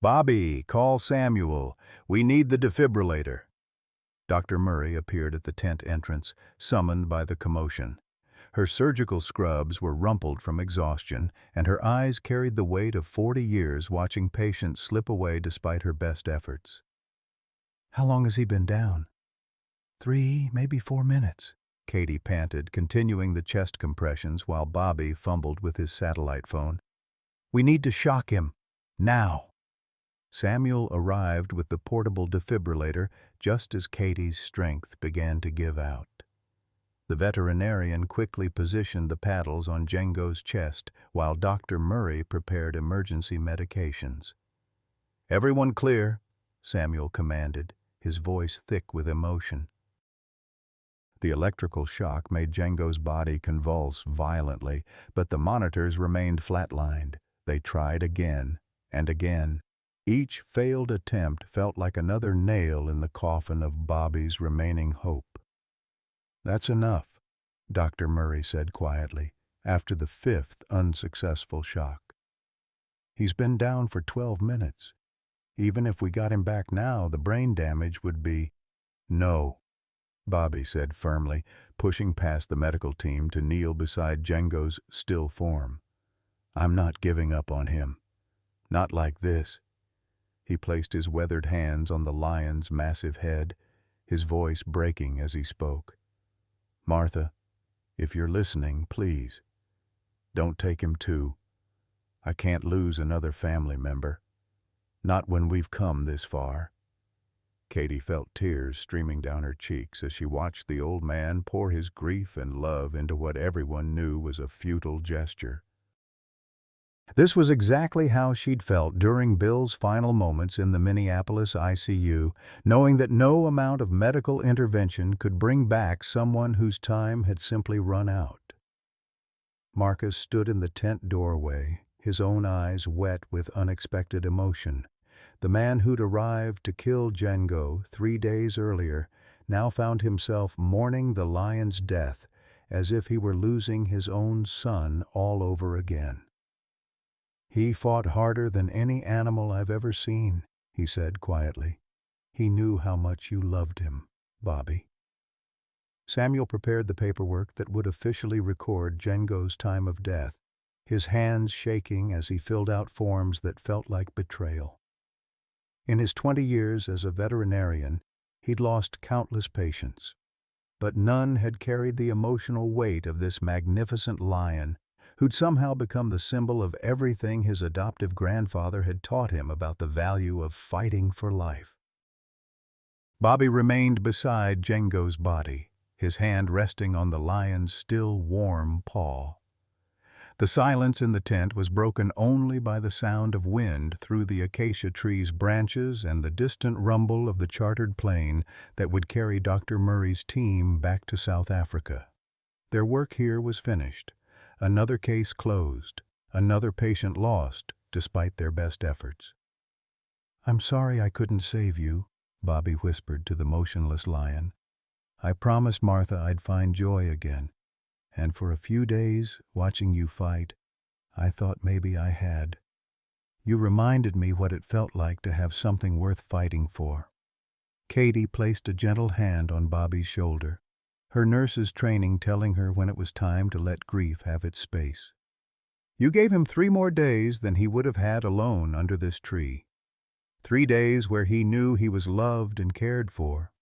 "Bobby, call Samuel. We need the defibrillator." Dr. Murray appeared at the tent entrance, summoned by the commotion. Her surgical scrubs were rumpled from exhaustion, and her eyes carried the weight of 40 years watching patients slip away despite her best efforts. "How long has he been down?" "3, maybe 4 minutes," Katie panted, continuing the chest compressions while Bobby fumbled with his satellite phone. "We need to shock him. Now." Samuel arrived with the portable defibrillator just as Katie's strength began to give out. The veterinarian quickly positioned the paddles on Django's chest while Dr. Murray prepared emergency medications. "Everyone clear," Samuel commanded, his voice thick with emotion. The electrical shock made Django's body convulse violently, but the monitors remained flatlined. They tried again and again. Each failed attempt felt like another nail in the coffin of Bobby's remaining hope. "That's enough," Dr. Murray said quietly, after the 5th unsuccessful shock. "He's been down for 12 minutes. Even if we got him back now, the brain damage would be—" "No," Bobby said firmly, pushing past the medical team to kneel beside Django's still form. "I'm not giving up on him. Not like this." He placed his weathered hands on the lion's massive head, his voice breaking as he spoke. "Martha, if you're listening, please, don't take him too. I can't lose another family member. Not when we've come this far." Katie felt tears streaming down her cheeks as she watched the old man pour his grief and love into what everyone knew was a futile gesture. This was exactly how she'd felt during Bill's final moments in the Minneapolis ICU, knowing that no amount of medical intervention could bring back someone whose time had simply run out. Marcus stood in the tent doorway, his own eyes wet with unexpected emotion. The man who'd arrived to kill Django 3 days earlier now found himself mourning the lion's death as if he were losing his own son all over again. "He fought harder than any animal I've ever seen," he said quietly. "He knew how much you loved him, Bobby." Samuel prepared the paperwork that would officially record Django's time of death, his hands shaking as he filled out forms that felt like betrayal. In his 20 years as a veterinarian, he'd lost countless patients, but none had carried the emotional weight of this magnificent lion who'd somehow become the symbol of everything his adoptive grandfather had taught him about the value of fighting for life. Bobby remained beside Django's body, his hand resting on the lion's still warm paw. The silence in the tent was broken only by the sound of wind through the acacia tree's branches and the distant rumble of the chartered plane that would carry Dr. Murray's team back to South Africa. Their work here was finished. Another case closed, another patient lost, despite their best efforts. "I'm sorry I couldn't save you," Bobby whispered to the motionless lion. "I promised Martha I'd find joy again, and for a few days, watching you fight, I thought maybe I had. You reminded me what it felt like to have something worth fighting for." Katie placed a gentle hand on Bobby's shoulder, her nurse's training telling her when it was time to let grief have its space. "You gave him 3 more days than he would have had alone under this tree. 3 days where he knew he was loved and cared for.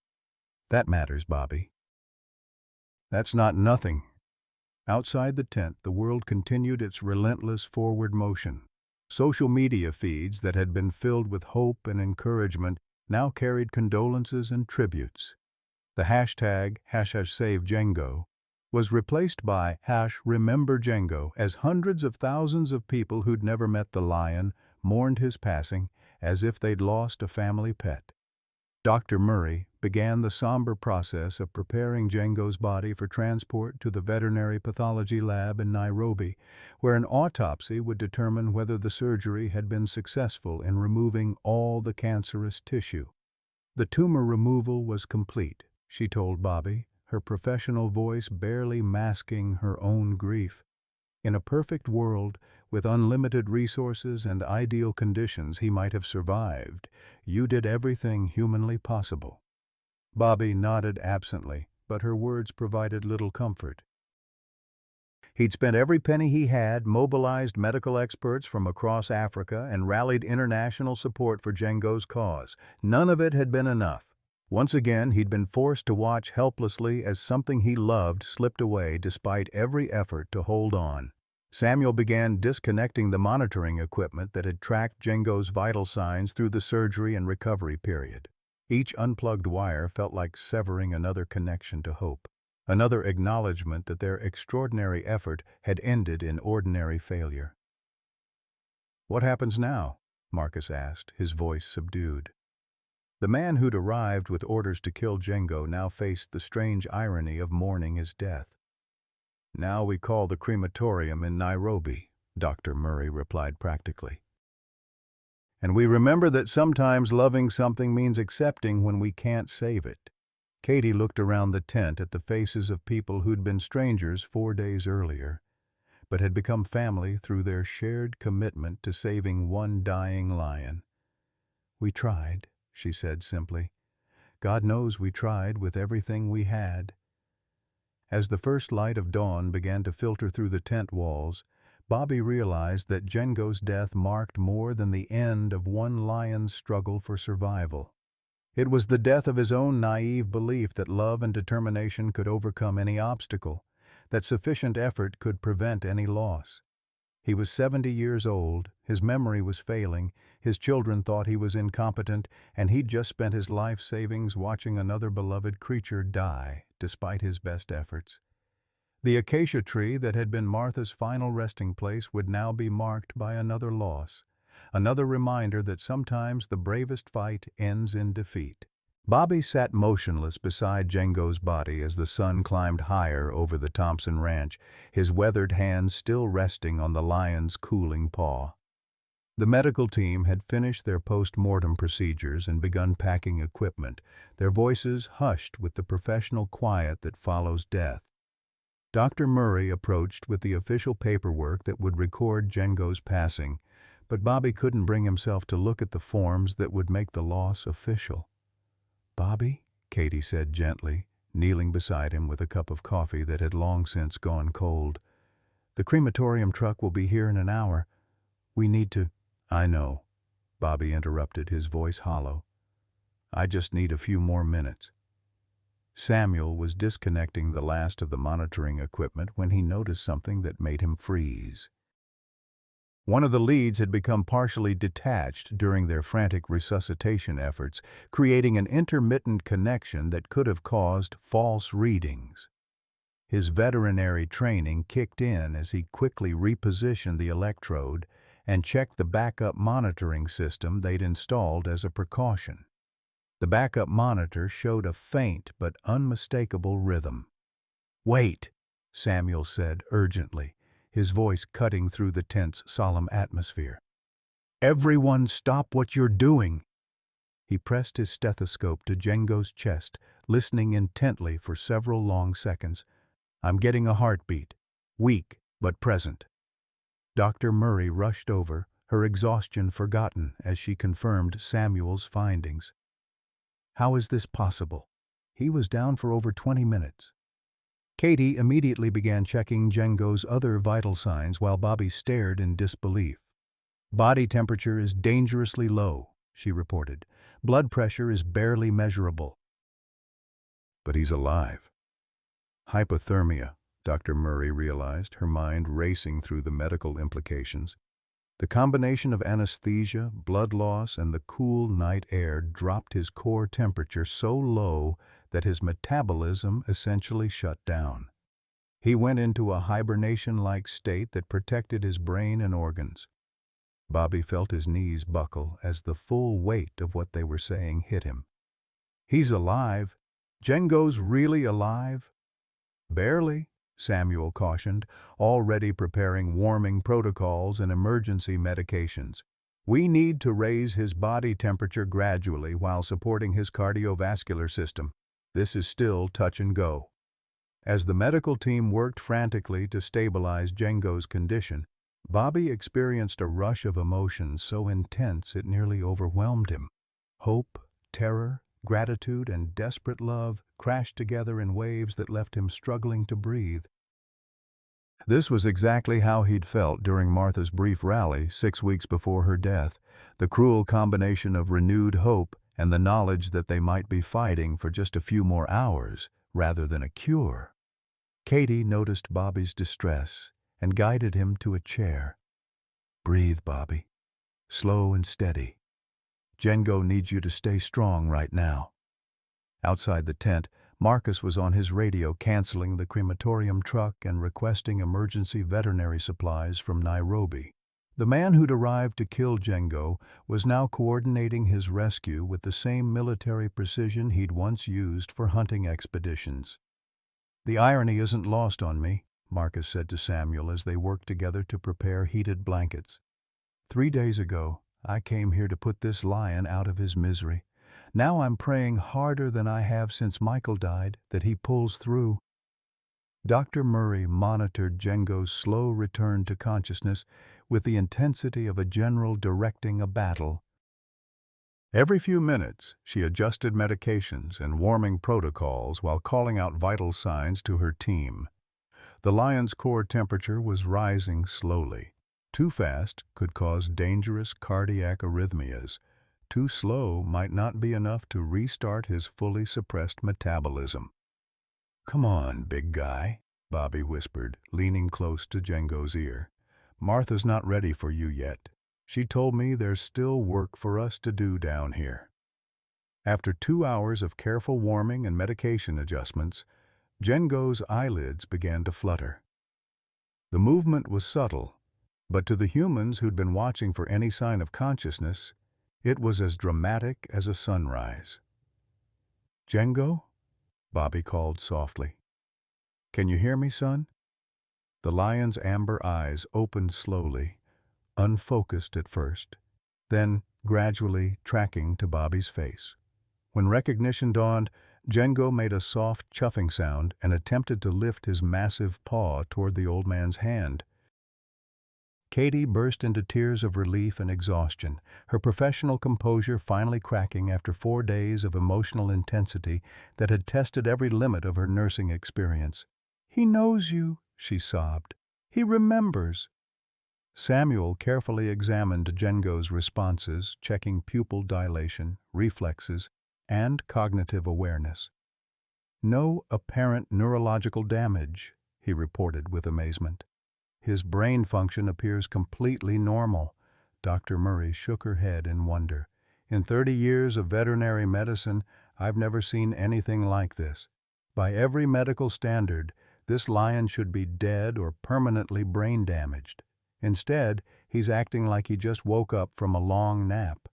That matters, Bobby." "That's not nothing." Outside the tent, the world continued its relentless forward motion. Social media feeds that had been filled with hope and encouragement now carried condolences and tributes. The hashtag #SaveDjango was replaced by #RememberDjango as hundreds of thousands of people who'd never met the lion mourned his passing as if they'd lost a family pet. Dr. Murray began the somber process of preparing Django's body for transport to the veterinary pathology lab in Nairobi, where an autopsy would determine whether the surgery had been successful in removing all the cancerous tissue. The tumor removal was complete, she told Bobby, her professional voice barely masking her own grief. In a perfect world, with unlimited resources and ideal conditions he might have survived. You did everything humanly possible. Bobby nodded absently, but her words provided little comfort. He'd spent every penny he had, mobilized medical experts from across Africa, and rallied international support for Django's cause. None of it had been enough. Once again, he'd been forced to watch helplessly as something he loved slipped away despite every effort to hold on. Samuel began disconnecting the monitoring equipment that had tracked Django's vital signs through the surgery and recovery period. Each unplugged wire felt like severing another connection to hope, another acknowledgement that their extraordinary effort had ended in ordinary failure. "What happens now?" Marcus asked, his voice subdued. The man who'd arrived with orders to kill Django now faced the strange irony of mourning his death. "Now we call the crematorium in Nairobi," Dr. Murray replied practically. "And we remember that sometimes loving something means accepting when we can't save it." Katie looked around the tent at the faces of people who'd been strangers 4 days earlier, but had become family through their shared commitment to saving one dying lion. "We tried," she said simply. "God knows we tried with everything we had." As the first light of dawn began to filter through the tent walls, Bobby realized that Django's death marked more than the end of one lion's struggle for survival. It was the death of his own naive belief that love and determination could overcome any obstacle, that sufficient effort could prevent any loss. He was 70 years old, his memory was failing, his children thought he was incompetent, and he'd just spent his life savings watching another beloved creature die, despite his best efforts. The acacia tree that had been Martha's final resting place would now be marked by another loss, another reminder that sometimes the bravest fight ends in defeat. Bobby sat motionless beside Django's body as the sun climbed higher over the Thompson Ranch, his weathered hands still resting on the lion's cooling paw. The medical team had finished their post-mortem procedures and begun packing equipment, their voices hushed with the professional quiet that follows death. Dr. Murray approached with the official paperwork that would record Django's passing, but Bobby couldn't bring himself to look at the forms that would make the loss official. "Bobby," Katie said gently, kneeling beside him with a cup of coffee that had long since gone cold. "The crematorium truck will be here in an hour. We need to—" "I know," Bobby interrupted, his voice hollow. "I just need a few more minutes." Samuel was disconnecting the last of the monitoring equipment when he noticed something that made him freeze. One of the leads had become partially detached during their frantic resuscitation efforts, creating an intermittent connection that could have caused false readings. His veterinary training kicked in as he quickly repositioned the electrode and checked the backup monitoring system they'd installed as a precaution. The backup monitor showed a faint but unmistakable rhythm. "Wait," Samuel said urgently, his voice cutting through the tense, solemn atmosphere. "Everyone stop what you're doing." He pressed his stethoscope to Django's chest, listening intently for several long seconds. "I'm getting a heartbeat, weak but present." Dr. Murray rushed over, her exhaustion forgotten as she confirmed Samuel's findings. "How is this possible? He was down for over 20 minutes. Katie immediately began checking Django's other vital signs while Bobby stared in disbelief. "Body temperature is dangerously low," she reported. "Blood pressure is barely measurable." "But he's alive." Hypothermia, Dr. Murray realized, her mind racing through the medical implications. The combination of anesthesia, blood loss, and the cool night air dropped his core temperature so low that his metabolism essentially shut down. He went into a hibernation-like state that protected his brain and organs. Bobby felt his knees buckle as the full weight of what they were saying hit him. "He's alive? Django's really alive?" "Barely," Samuel cautioned, already preparing warming protocols and emergency medications. "We need to raise his body temperature gradually while supporting his cardiovascular system. This is still touch and go." As the medical team worked frantically to stabilize Django's condition, Bobby experienced a rush of emotions so intense it nearly overwhelmed him. Hope, terror, Gratitude and desperate love crashed together in waves that left him struggling to breathe. This was exactly how he'd felt during Martha's brief rally 6 weeks before her death, the cruel combination of renewed hope and the knowledge that they might be fighting for just a few more hours rather than a cure. Katie noticed Bobby's distress and guided him to a chair. "Breathe, Bobby. Slow and steady. Django needs you to stay strong right now." Outside the tent, Marcus was on his radio canceling the crematorium truck and requesting emergency veterinary supplies from Nairobi. The man who'd arrived to kill Django was now coordinating his rescue with the same military precision he'd once used for hunting expeditions. "The irony isn't lost on me," Marcus said to Samuel as they worked together to prepare heated blankets. "3 days ago, I came here to put this lion out of his misery. Now I'm praying harder than I have since Michael died that he pulls through." Dr. Murray monitored Django's slow return to consciousness with the intensity of a general directing a battle. Every few minutes, she adjusted medications and warming protocols while calling out vital signs to her team. The lion's core temperature was rising slowly. Too fast could cause dangerous cardiac arrhythmias. Too slow might not be enough to restart his fully suppressed metabolism. "Come on, big guy," Bobby whispered, leaning close to Django's ear. "Martha's not ready for you yet. She told me there's still work for us to do down here." After 2 hours of careful warming and medication adjustments, Django's eyelids began to flutter. The movement was subtle, but to the humans who'd been watching for any sign of consciousness, it was as dramatic as a sunrise. "Django?" Bobby called softly. "Can you hear me, son?" The lion's amber eyes opened slowly, unfocused at first, then gradually tracking to Bobby's face. When recognition dawned, Django made a soft chuffing sound and attempted to lift his massive paw toward the old man's hand. Katie burst into tears of relief and exhaustion, her professional composure finally cracking after 4 days of emotional intensity that had tested every limit of her nursing experience. "He knows you," she sobbed. "He remembers." Samuel carefully examined Django's responses, checking pupil dilation, reflexes, and cognitive awareness. "No apparent neurological damage," he reported with amazement. "His brain function appears completely normal." Dr. Murray shook her head in wonder. "In 30 years of veterinary medicine, I've never seen anything like this. By every medical standard, this lion should be dead or permanently brain damaged. Instead, he's acting like he just woke up from a long nap."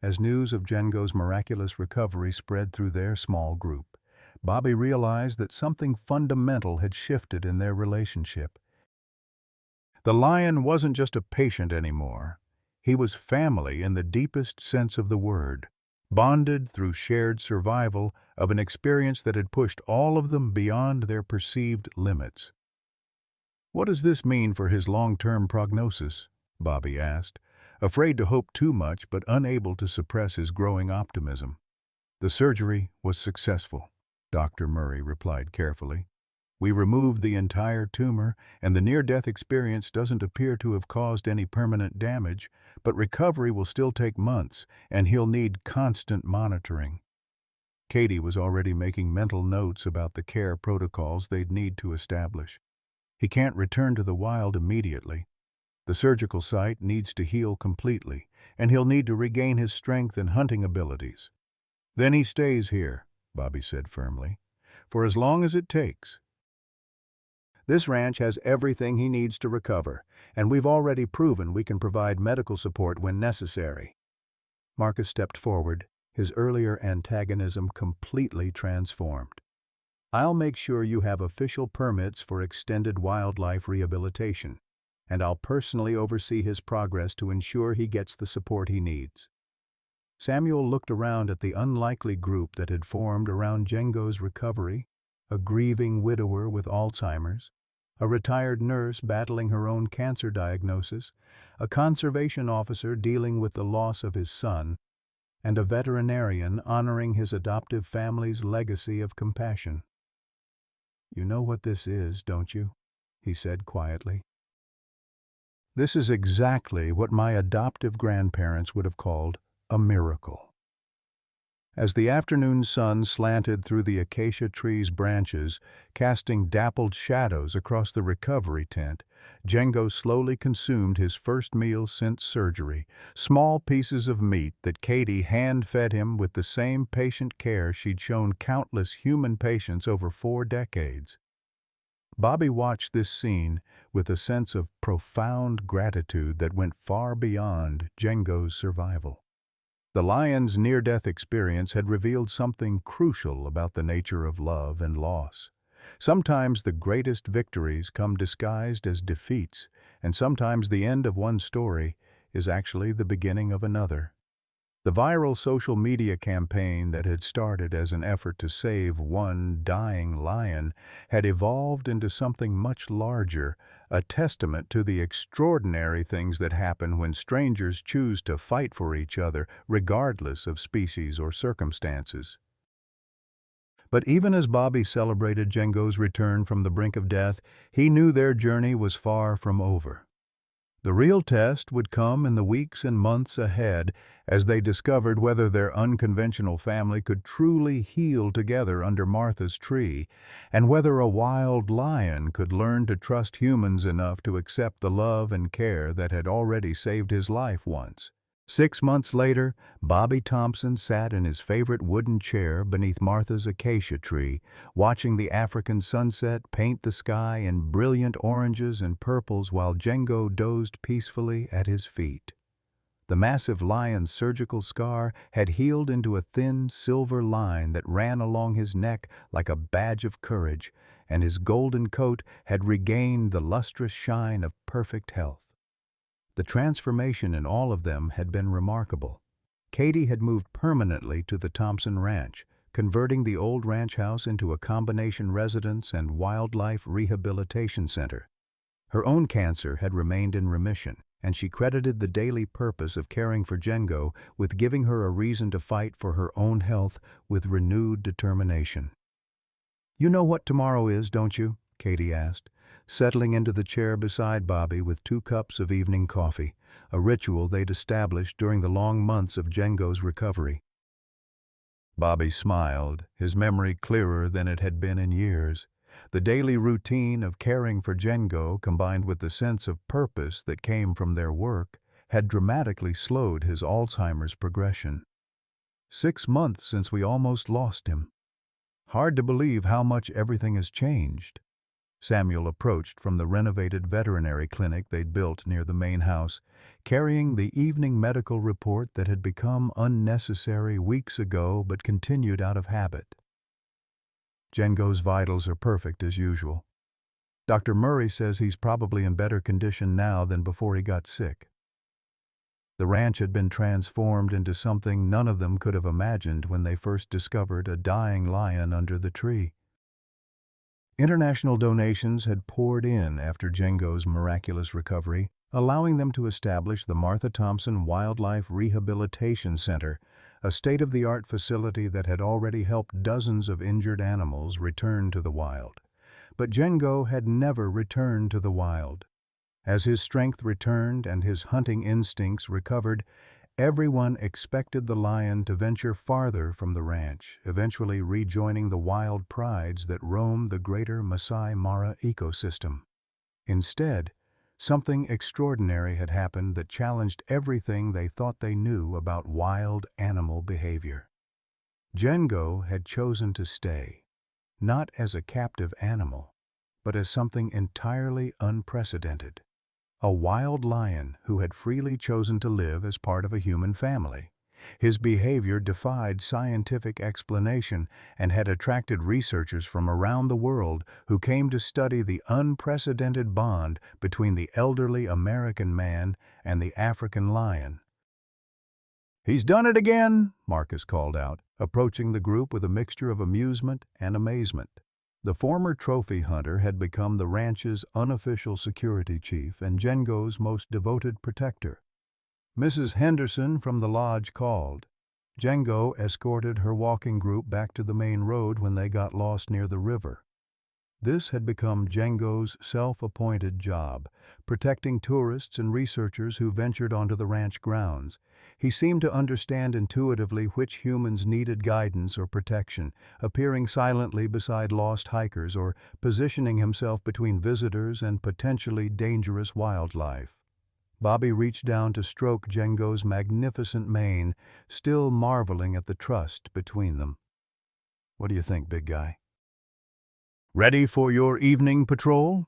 As news of Django's miraculous recovery spread through their small group, Bobby realized that something fundamental had shifted in their relationship. The lion wasn't just a patient anymore. He was family in the deepest sense of the word, bonded through shared survival of an experience that had pushed all of them beyond their perceived limits. "What does this mean for his long-term prognosis?" Bobby asked, afraid to hope too much but unable to suppress his growing optimism. "The surgery was successful," Dr. Murray replied carefully. "We removed the entire tumor, and the near-death experience doesn't appear to have caused any permanent damage, but recovery will still take months, and he'll need constant monitoring." Katie was already making mental notes about the care protocols they'd need to establish. "He can't return to the wild immediately. The surgical site needs to heal completely, and he'll need to regain his strength and hunting abilities. Then he stays here," Bobby said firmly, "for as long as it takes. This ranch has everything he needs to recover, and we've already proven we can provide medical support when necessary." Marcus stepped forward, his earlier antagonism completely transformed. "I'll make sure you have official permits for extended wildlife rehabilitation, and I'll personally oversee his progress to ensure he gets the support he needs." Samuel looked around at the unlikely group that had formed around Django's recovery, a grieving widower with Alzheimer's, a retired nurse battling her own cancer diagnosis, a conservation officer dealing with the loss of his son, and a veterinarian honoring his adoptive family's legacy of compassion. "You know what this is, don't you?" he said quietly. "This is exactly what my adoptive grandparents would have called a miracle." As the afternoon sun slanted through the acacia tree's branches, casting dappled shadows across the recovery tent, Django slowly consumed his first meal since surgery, small pieces of meat that Katie hand-fed him with the same patient care she'd shown countless human patients over 4 decades. Bobby watched this scene with a sense of profound gratitude that went far beyond Django's survival. The lion's near-death experience had revealed something crucial about the nature of love and loss. Sometimes the greatest victories come disguised as defeats, and sometimes the end of one story is actually the beginning of another. The viral social media campaign that had started as an effort to save one dying lion had evolved into something much larger, a testament to the extraordinary things that happen when strangers choose to fight for each other, regardless of species or circumstances. But even as Bobby celebrated Django's return from the brink of death, he knew their journey was far from over. The real test would come in the weeks and months ahead as they discovered whether their unconventional family could truly heal together under Martha's tree, and whether a wild lion could learn to trust humans enough to accept the love and care that had already saved his life once. 6 months later, Bobby Thompson sat in his favorite wooden chair beneath Martha's acacia tree, watching the African sunset paint the sky in brilliant oranges and purples while Django dozed peacefully at his feet. The massive lion's surgical scar had healed into a thin silver line that ran along his neck like a badge of courage, and his golden coat had regained the lustrous shine of perfect health. The transformation in all of them had been remarkable. Katie had moved permanently to the Thompson Ranch, converting the old ranch house into a combination residence and wildlife rehabilitation center. Her own cancer had remained in remission, and she credited the daily purpose of caring for Django with giving her a reason to fight for her own health with renewed determination. "You know what tomorrow is, don't you?" Katie asked, settling into the chair beside Bobby with 2 cups of evening coffee, a ritual they'd established during the long months of Django's recovery. Bobby smiled, his memory clearer than it had been in years. The daily routine of caring for Django, combined with the sense of purpose that came from their work, had dramatically slowed his Alzheimer's progression. 6 months since we almost lost him. Hard to believe how much everything has changed. Samuel approached from the renovated veterinary clinic they'd built near the main house, carrying the evening medical report that had become unnecessary weeks ago but continued out of habit. "Django's vitals are perfect as usual. Dr. Murray says he's probably in better condition now than before he got sick." The ranch had been transformed into something none of them could have imagined when they first discovered a dying lion under the tree. International donations had poured in after Django's miraculous recovery, allowing them to establish the Martha Thompson Wildlife Rehabilitation Center, a state-of-the-art facility that had already helped dozens of injured animals return to the wild. But Django had never returned to the wild. As his strength returned and his hunting instincts recovered, everyone expected the lion to venture farther from the ranch, eventually rejoining the wild prides that roam the greater Masai Mara ecosystem. Instead, something extraordinary had happened that challenged everything they thought they knew about wild animal behavior. Django had chosen to stay, not as a captive animal, but as something entirely unprecedented. A wild lion who had freely chosen to live as part of a human family. His behavior defied scientific explanation and had attracted researchers from around the world who came to study the unprecedented bond between the elderly American man and the African lion. "He's done it again," Marcus called out, approaching the group with a mixture of amusement and amazement. The former trophy hunter had become the ranch's unofficial security chief and Django's most devoted protector. Mrs. Henderson from the lodge called. Django escorted her walking group back to the main road when they got lost near the river. This had become Django's self-appointed job, protecting tourists and researchers who ventured onto the ranch grounds. He seemed to understand intuitively which humans needed guidance or protection, appearing silently beside lost hikers or positioning himself between visitors and potentially dangerous wildlife. Bobby reached down to stroke Django's magnificent mane, still marveling at the trust between them. "What do you think, big guy? Ready for your evening patrol?"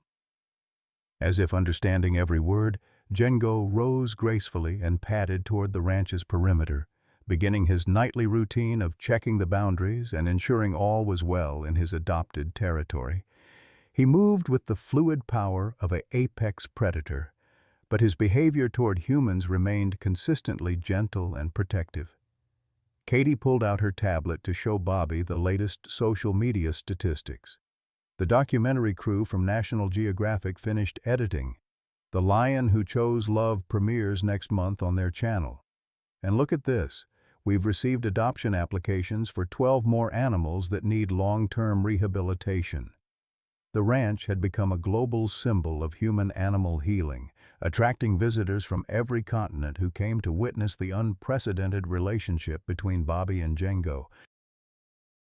As if understanding every word, Django rose gracefully and padded toward the ranch's perimeter, beginning his nightly routine of checking the boundaries and ensuring all was well in his adopted territory. He moved with the fluid power of an apex predator, but his behavior toward humans remained consistently gentle and protective. Katie pulled out her tablet to show Bobby the latest social media statistics. The documentary crew from National Geographic finished editing. The Lion Who Chose Love premieres next month on their channel. And look at this. We've received adoption applications for 12 more animals that need long-term rehabilitation. The ranch had become a global symbol of human-animal healing, attracting visitors from every continent who came to witness the unprecedented relationship between Bobby and Django.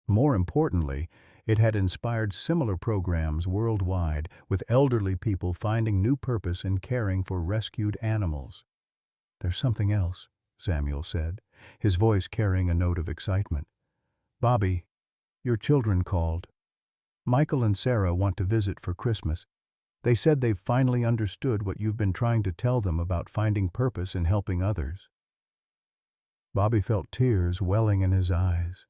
More importantly, it had inspired similar programs worldwide, with elderly people finding new purpose in caring for rescued animals. "There's something else," Samuel said, his voice carrying a note of excitement. "Bobby, your children called. Michael and Sarah want to visit for Christmas. They said they've finally understood what you've been trying to tell them about finding purpose in helping others." Bobby felt tears welling in his eyes.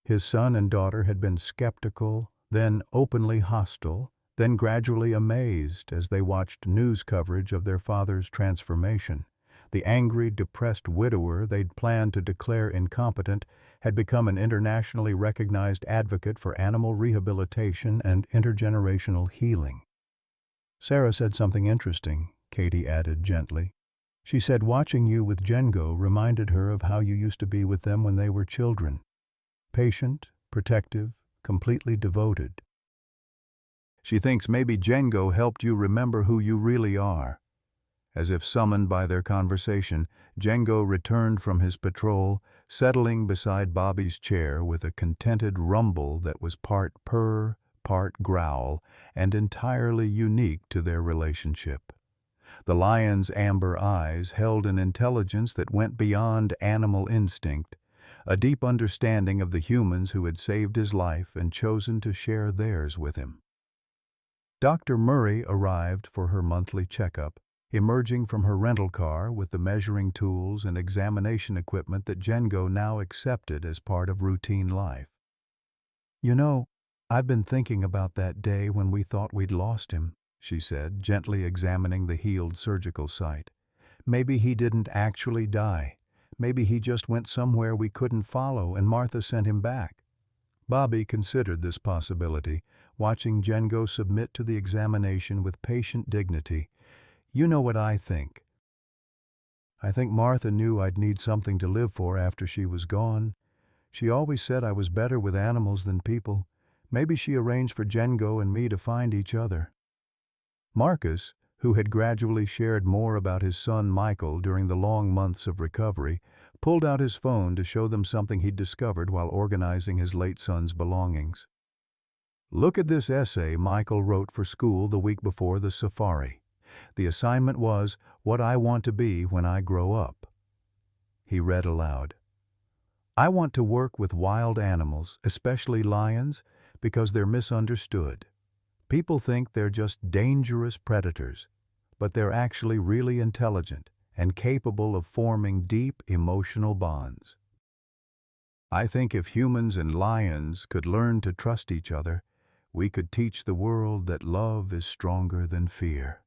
His son and daughter had been skeptical, then openly hostile, then gradually amazed as they watched news coverage of their father's transformation. The angry, depressed widower they'd planned to declare incompetent had become an internationally recognized advocate for animal rehabilitation and intergenerational healing. "Sarah said something interesting," Katie added gently. "She said watching you with Django reminded her of how you used to be with them when they were children. Patient, protective, completely devoted. She thinks maybe Django helped you remember who you really are." As if summoned by their conversation, Django returned from his patrol, settling beside Bobby's chair with a contented rumble that was part purr, part growl, and entirely unique to their relationship. The lion's amber eyes held an intelligence that went beyond animal instinct, a deep understanding of the humans who had saved his life and chosen to share theirs with him. Dr. Murray arrived for her monthly checkup, emerging from her rental car with the measuring tools and examination equipment that Django now accepted as part of routine life. "You know, I've been thinking about that day when we thought we'd lost him," she said, gently examining the healed surgical site. "Maybe he didn't actually die. Maybe he just went somewhere we couldn't follow and Martha sent him back." Bobby considered this possibility, watching Django submit to the examination with patient dignity. "You know what I think. I think Martha knew I'd need something to live for after she was gone. She always said I was better with animals than people. Maybe she arranged for Django and me to find each other." Marcus, who had gradually shared more about his son Michael during the long months of recovery, pulled out his phone to show them something he'd discovered while organizing his late son's belongings. "Look at this essay Michael wrote for school the week before the safari. The assignment was, 'What I want to be when I grow up.'" He read aloud. "I want to work with wild animals, especially lions, because they're misunderstood. People think they're just dangerous predators, but they're actually really intelligent and capable of forming deep emotional bonds. I think if humans and lions could learn to trust each other, we could teach the world that love is stronger than fear."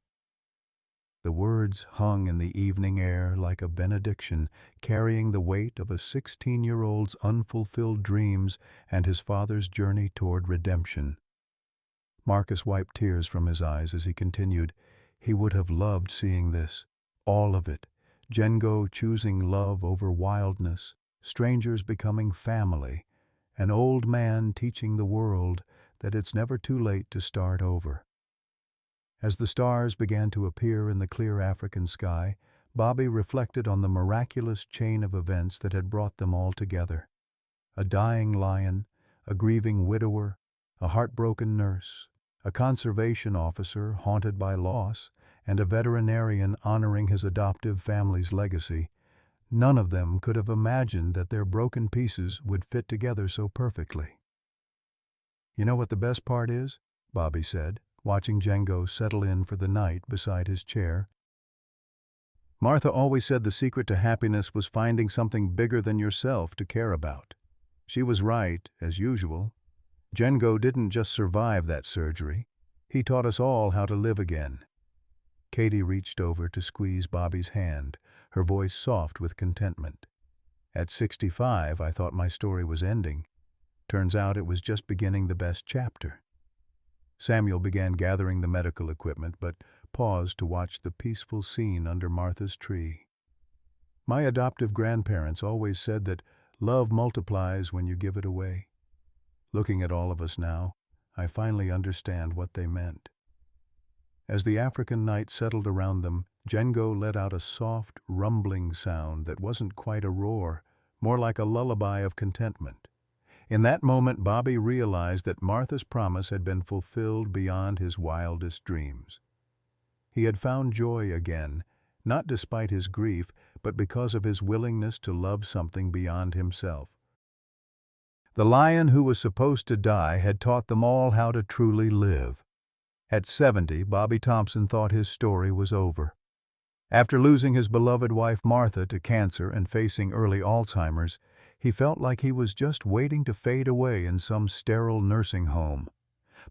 The words hung in the evening air like a benediction, carrying the weight of a 16-year-old's unfulfilled dreams and his father's journey toward redemption. Marcus wiped tears from his eyes as he continued. He would have loved seeing this. All of it. Django choosing love over wildness, strangers becoming family, an old man teaching the world that it's never too late to start over. As the stars began to appear in the clear African sky, Bobby reflected on the miraculous chain of events that had brought them all together. A dying lion, a grieving widower, a heartbroken nurse, a conservation officer haunted by loss, and a veterinarian honoring his adoptive family's legacy. None of them could have imagined that their broken pieces would fit together so perfectly. "You know what the best part is?" Bobby said, watching Django settle in for the night beside his chair. "Martha always said the secret to happiness was finding something bigger than yourself to care about. She was right, as usual. Django didn't just survive that surgery. He taught us all how to live again." Katie reached over to squeeze Bobby's hand, her voice soft with contentment. "At 65, I thought my story was ending. Turns out it was just beginning the best chapter." Samuel began gathering the medical equipment, but paused to watch the peaceful scene under Martha's tree. "My adoptive grandparents always said that love multiplies when you give it away. Looking at all of us now, I finally understand what they meant." As the African night settled around them, Django let out a soft, rumbling sound that wasn't quite a roar, more like a lullaby of contentment. In that moment, Bobby realized that Martha's promise had been fulfilled beyond his wildest dreams. He had found joy again, not despite his grief, but because of his willingness to love something beyond himself. The lion who was supposed to die had taught them all how to truly live. At 70, Bobby Thompson thought his story was over. After losing his beloved wife Martha to cancer and facing early Alzheimer's, he felt like he was just waiting to fade away in some sterile nursing home.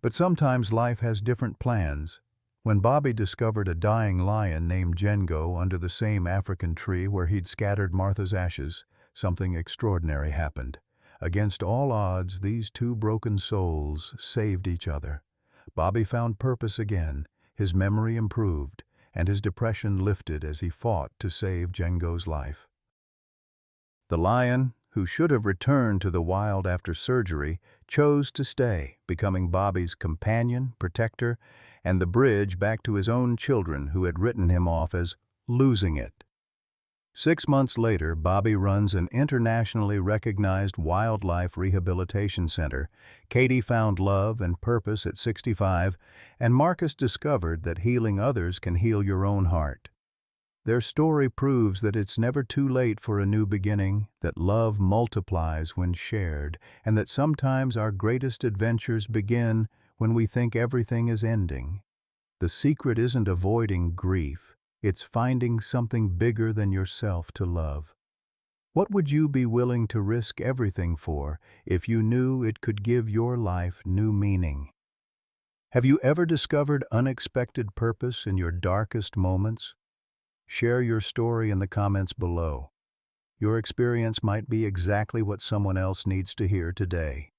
But sometimes life has different plans. When Bobby discovered a dying lion named Django under the same African tree where he'd scattered Martha's ashes, something extraordinary happened. Against all odds, these two broken souls saved each other. Bobby found purpose again, his memory improved, and his depression lifted as he fought to save Django's life. The lion, who should have returned to the wild after surgery, chose to stay, becoming Bobby's companion, protector, and the bridge back to his own children who had written him off as losing it. 6 months later, Bobby runs an internationally recognized wildlife rehabilitation center. Katie found love and purpose at 65, and Marcus discovered that healing others can heal your own heart. Their story proves that it's never too late for a new beginning, that love multiplies when shared, and that sometimes our greatest adventures begin when we think everything is ending. The secret isn't avoiding grief. It's finding something bigger than yourself to love. What would you be willing to risk everything for if you knew it could give your life new meaning? Have you ever discovered unexpected purpose in your darkest moments? Share your story in the comments below. Your experience might be exactly what someone else needs to hear today.